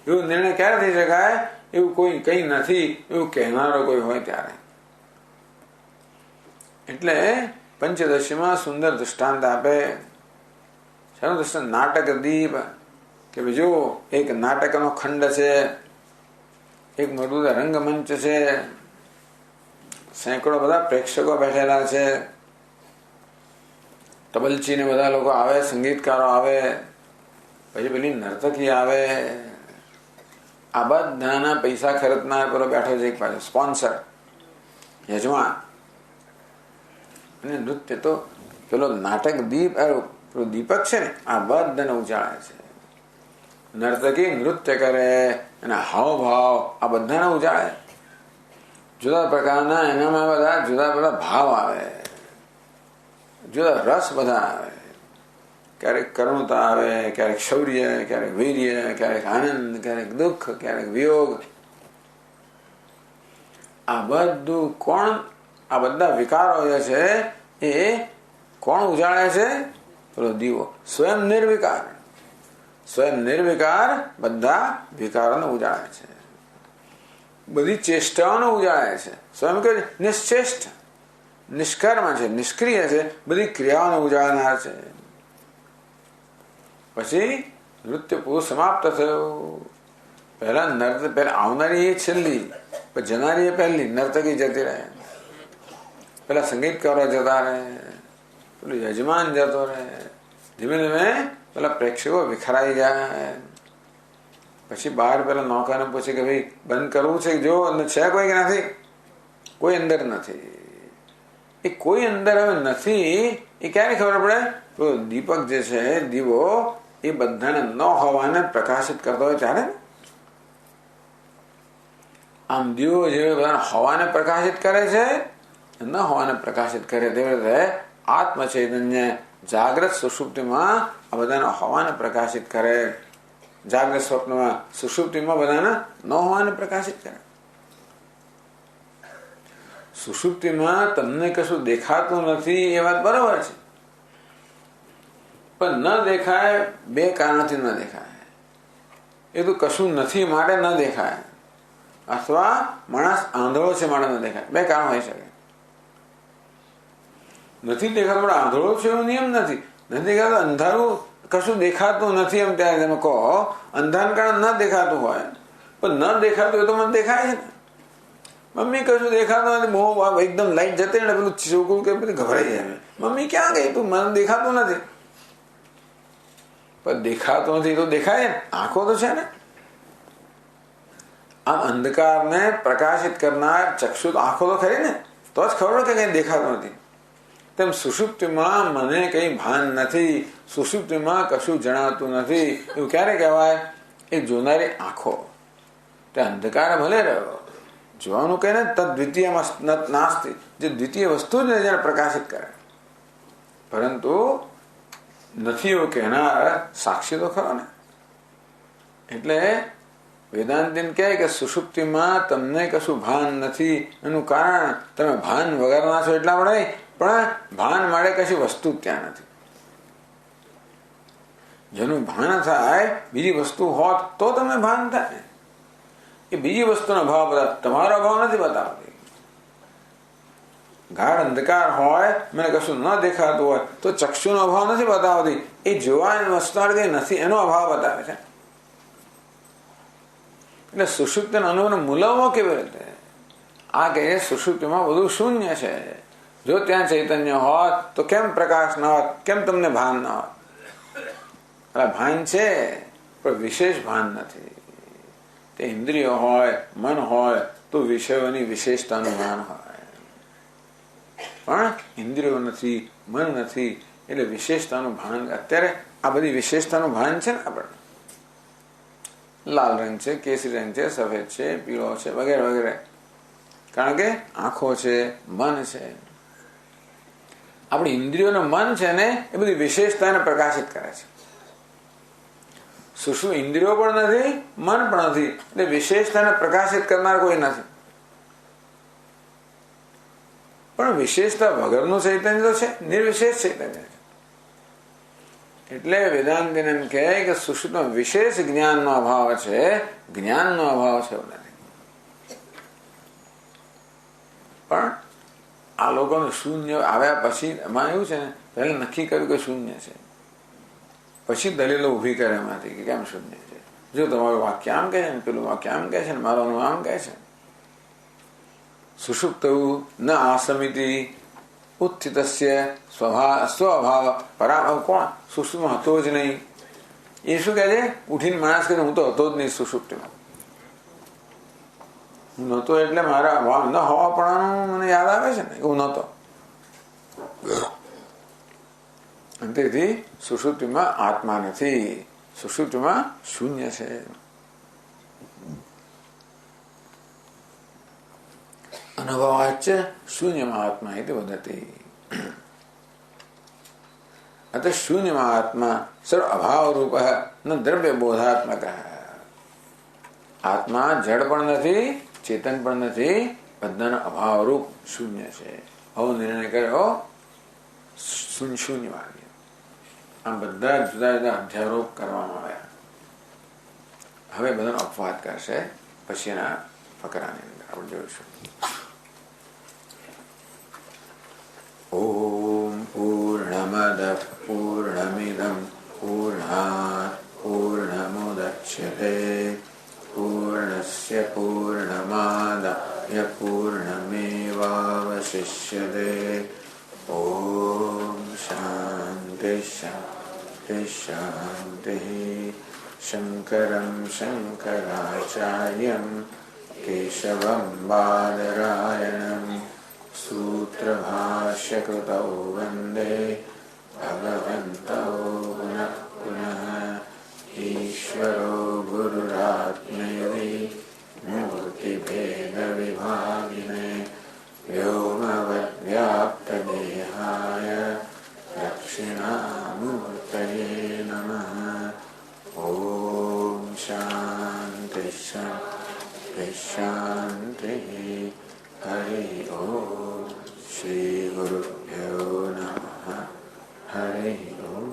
એવું નિર્ણય ક્યારે થઈ શકાય? એવું કોઈ કઈ નથી એવું કહેનારો કોઈ હોય ત્યારે. એટલે પંચદશીમાં સુંદર દૃષ્ટાંત આપે. શાનું દૃષ્ટાંત? નાટક દીપ. કે બીજું એક નાટકનો ખંડ છે, એક મોટું રંગમંચ છે, સેંકડો બધા પ્રેક્ષકો બેઠેલા છે, તબલચી ને બધા લોકો આવે, સંગીતકારો આવે, પછી પેલી નર્તકી આવે. આ બધાના પૈસા ખર્ચનાર પેલો બેઠો છે એક પાછો સ્પોન્સર, યજમાન. અને નૃત્ય તો પેલો નાટક દીપ દીપક છે ને, આ બધાને ઉજાળે છે. નર્તકી નૃત્ય કરે અને હાવભાવ આ બધાને ઉજાળે. જુદા પ્રકારના એનામાં બધા જુદા બધા ભાવ આવે, જુદા રસ બધા આવે. ક્યારેક કરુણતા આવે, ક્યારેક શૌર્ય, ક્યારેક વીર્ય, ક્યારેક આનંદ, ક્યારેક દુઃખ, ક્યારેક વિયોગ. આ બધું કોણ? આ બધા વિકારો જે છે એ કોણ ઉજાળે છે? પેલો દીવો. સ્વયં નિર્વિકાર. સ્વયં નિર્વિકાર બધા વિકારોને ઉજાળે છે, બધી ચેષ્ટાઓને ઉજાળે છે. સ્વયં કે નિશ્ચેષ્ટ. નિષ્કર્મ છે, નિષ્ક્રિય છે, બધી ક્રિયાઓને ઉજાડનાર છે. પછી નૃત્ય પૂરું સમાપ્ત થયું. પહેલા આવનારી એ છેલ્લી, જનારી એ પહેલી. નર્તકી જતી રહે, પેલા સંગીતકારો જતા રહે, પેલું યજમાન જતો રહે. ધીમે ધીમે પેલા પ્રેક્ષકો વિખરાઈ જાય. પછી બહાર પેલા નૌકાને પૂછે કે ભાઈ બંધ કરવું છે? જો છે કોઈ કે નથી? કોઈ અંદર નથી. એ કોઈ અંદર હવે નથી એ ક્યારે ખબર પડે? તો દીપક જે છે, દીવો, એ બધાને ન હોવાને પ્રકાશિત કરતો હોય ત્યારે. આમ દીવો જે બધાને હોવાને પ્રકાશિત કરે છે, ન હોવાને પ્રકાશિત કરે, તેવી રીતે આત્મ ચૈતન્ય જાગ્રત સુષુપ્તિમાં આ બધાને હોવાને પ્રકાશિત કરે. જાગ્રત સ્વપ્નમાં સુષુપ્તિમાં બધાને ન હોવાને પ્રકાશિત કરે. સુષુપ્તિમાં તમને કશું દેખાતું નથી એ વાત બરાબર છે, પણ ન દેખાય બે કારણથી ન દેખાય. એ તો કશું નથી માટે ન દેખાય, અથવા માણસ આંધળો છે માટે ન દેખાય. બે કારણ હોઈ શકે. નથી દેખાતું પણ આંધળો છે એવો નિયમ નથી. નથી દેખાતું અંધારું કશું દેખાતું નથી એમ ત્યારે તમે કહો અંધારું કારણ ન દેખાતું હોય, પણ ન દેખાતું એ તો મને દેખાય છે ને. મમ્મી કશું દેખાતું નથી, બહુ એકદમ લાઈટ જતી ને પેલું છોકરું કે બધું ગભરાઈ જાય. મમ્મી ક્યાં ગઈ? તું મને દેખાતું નથી. પણ દેખાતું નથી તો દેખાય ને, આંખો તો છે ને. આમ અંધકારને પ્રકાશિત કરનાર ચક્ષુ આંખો તો ખરી ને, તો જ ખબર કે કઈ દેખાતું નથી. તેમ સુષુપ્તિમાં મને કઈ ભાન નથી, સુષુપ્તિમાં કશું જણાતું નથી, એવું ક્યારે કહેવાય? એ જોનારી આંખો. તે અંધકાર ભલે રહ્યો, જોવાનું કહે ને તદ્વિતીય નાસ્તિ, જે દ્વિતીય વસ્તુ જ જેને પ્રકાશિત કરે. પરંતુ નથી એવું કહેનાર સાક્ષી તો ખરો ને. એટલે વેદાંતિન કહે કે સુષુપ્તિમાં તમને કશું ભાન નથી, એનું કારણ તમે ભાન વગરના છો એટલા માટે, પણ ભાન માટે કશી વસ્તુ ત્યાં નથી. જેનું ભાન થાય બીજી વસ્તુ હોત તો તમને ભાન થાય. એ બીજી વસ્તુનો ભાવ બતાવે, તમારો ભાવ નથી બતાવતી. ગાઢ અંધકાર હોય, મને કશું ન દેખાતું હોય તો ચક્ષુનો અભાવ નથી બતાવતી, એ જોવાની વસ્તુ કઈ નથી એનો અભાવ બતાવે છે. એટલે સુષુપ્તિના અનુભવને મૂલવવો કેવી રીતે? આ કહે સુષુપ્તિમાં બધું શૂન્ય છે. જો ત્યાં ચૈતન્ય હોત તો કેમ પ્રકાશ ન હોત, કેમ તમને ભાન ન હોત? ભાન છે પણ વિશેષ ભાન નથી. તે ઇન્દ્રિયો હોય, મન હોય તો વિષયોની વિશેષતાનું ભાન હોય, પણ ઇન્દ્રિયો નથી, મન નથી, એટલે વિશેષતાનું ભાન. અત્યારે આ બધી વિશેષતાનું ભાન છે ને આપણે. લાલ રંગ છે, કેસરી રંગ છે, સફેદ છે, પીળો છે, વગેરે વગેરે. કારણ કે આંખો છે, મન છે. આપણી ઇન્દ્રિયોનું મન છે ને એ બધી વિશેષતાને પ્રકાશિત કરે છે. શું ઇન્દ્રિયો પણ નથી, મન પણ નથી, એટલે વિશેષતાને પ્રકાશિત કરનાર કોઈ નથી. પણ વિશેષતા વગરનું ચૈતન્ય તો છે, નિર્વિશેષ ચૈતન્ય છે. એટલે વેદાંત એમ કહે કે સુષુપ્તિમાં વિશેષ જ્ઞાનનો અભાવ છે, જ્ઞાનનો અભાવ છે એવું નથી. પણ આ લોકોનું શૂન્ય આવ્યા પછી એમાં એવું છે ને, પહેલા નક્કી કર્યું કે શૂન્ય છે, પછી દલીલો ઉભી કરે એમાંથી કે કેમ શૂન્ય છે. જો તમારું વાક્ય આમ કહે છે ને, પેલું વાક્ય આમ કહે છે ને, મારું આમ કહે છે. સુષુપ્ત ન આસમિતિ ઉત્થિતસ્ય સ્વભાવ પરાભાવ. કોણ? સુષુપ્તમાં હતો જ નહીં. એ શું કહે છે? ઉઠીને માણસ કહે હું તો હતો જ નહીં સુષુપ્તિમાં. હું નહોતો એટલે મારા ભાવ ન હોવા પણ મને યાદ આવે છે ને કે હું નહોતો. તેથી સુષુપ્તિમાં આત્મા નથી, સુષુપ્તિમાં શૂન્ય છે. અનુભવાચ શૂન્યમાં આત્મા એ વદતી. અત શૂન્યમાં આત્મા સર્વ અભાવ રૂપ ન દ્રવ્ય બોધાત્મક. આત્મા જડ પણ નથી, ચેતન પણ નથી, બધાનો અભાવ રૂપ શૂન્ય છે. આવો નિર્ણય કર્યો શૂન્યવાદ. આમ બધા જુદા જુદા અધ્યારોપ કરવામાં આવ્યા. હવે બધાનો અપવાદ કરશે પછીના ફકરાની અંદર આપણે જોઈશું. शिष्यते। ओम शांति शांति शांति। शंकरं शंकराचार्यं केशवं बादरायणं सूत्रभाष्यकृतौ वन्दे भगवन्तौ पुनः पुनः। ईश्वरो गुरुरात्मेति मूर्तिभेदविभागिने व्योमवद्व्याप्तदेहाय दक्षिणामूर्तये नमः। ओम शांति शांति शांति। हरि ओम। श्री गुरुभ्यो नमः। हरि ओम।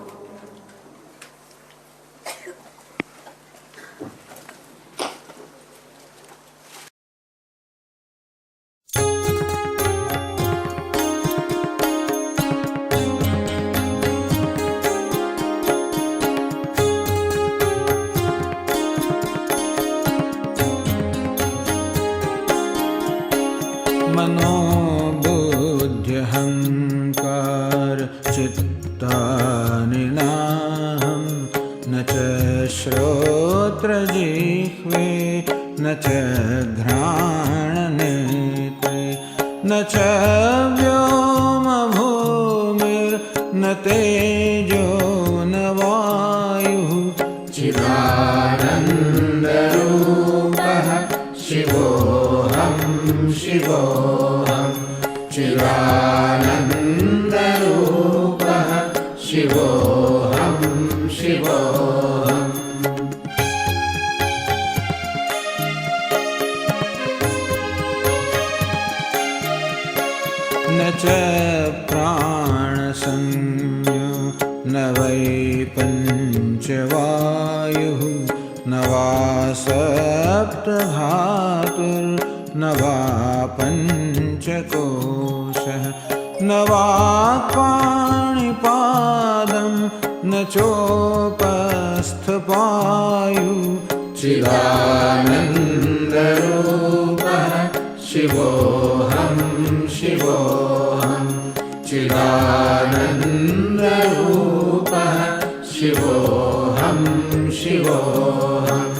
मनोबुद्ध्यहंकार चित्तानि नाहं न च श्रोत्रजिह्वे न च घ्राणनेत्रे न च व्योमभूमिर्न तेजो न वायुः चिदानन्दरूपः शिवोऽहं शिवोऽहं। चिदानन्दरूपः शिवोऽहं शिवोऽहम्। न च प्राणसंज्ञो न वै पञ्चवायुः न वा सप्तधातुर्न वा पञ्चकोशः न वा पाणिपादं न चोपस्थपायुः। चिदानन्दरूपः शिवोऽहं शिवोऽहं। चिदानन्दरूपः शिवोऽहं शिवोऽहम्।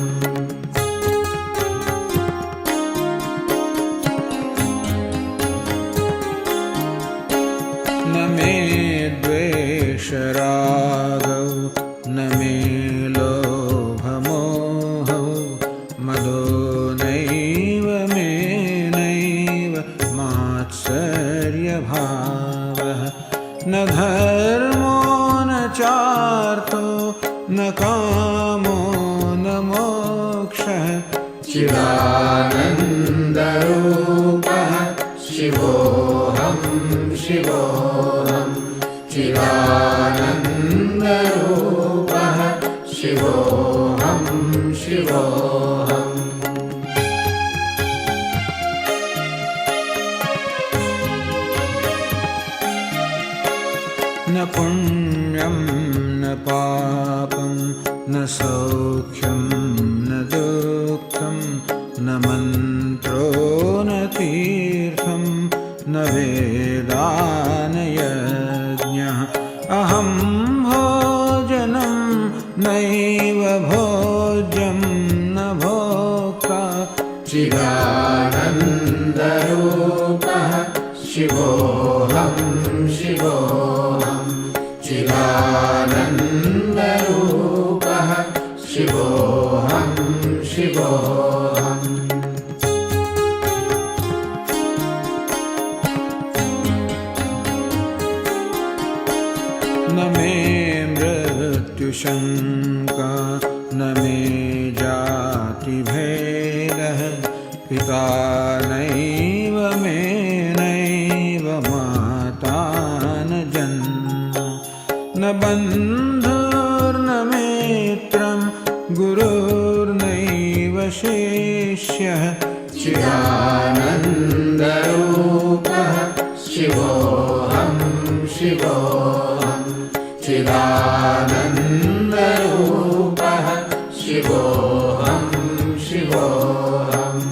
न मे द्वेषरागौ न मे लोभमोहौ मदो नैव मे नैव मात्सर्यभावः न धर्मो न चार्थो न कामो न मोक्षः। चिदानन्दरूपः शिवोऽहं शिवोऽहं। चिदानन्दरूपः शिवोऽहं शिवोऽहम्। न पुण्यं न पापं न सौख्यं न दुःखं न मन्त्रो न तीर्थं न वेदा न यज्ञः। अहं भोजनं नैव भोज्यं न भोक्ता। चिदानन्दरूपः शिवोऽहं शिवोऽहं। चिदानन्दरूपः शिवोऽहं शिवोऽहम्। न मे मृत्युशङ्का न मे जातिभेदः पिता नैव मे नैव माता न जन्म न बन्धुर्न मित्रं गुरुर्नैव शिष्यः। चिदानन्दरूपः शिवोऽहं शिवोऽहं। चिदानन्दरूपः शिवोऽहं शिवोऽहम्।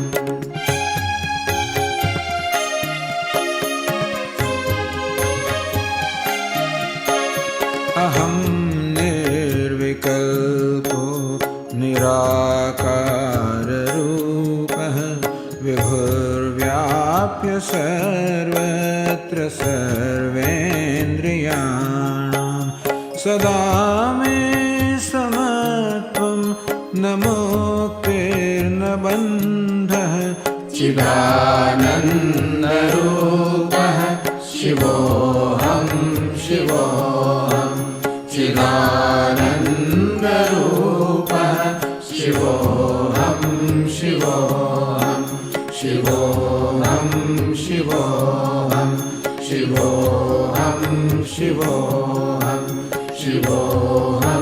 अहं निर्विकल्पो निराकाररूपः विभुर्व्याप्य सर्वत्र सर्वेन्द्रियाणां सदा मे समत्वं न मुक्तिर्न बन्धः चिदानन्दरूपः शिवोऽहं शिवोऽहं चिदानन्दरूपः शिवोऽहं शिवोऽहं शिवोऽहं शिवोऽहं शिवोऽहं शिवोऽहं शिवोऽहं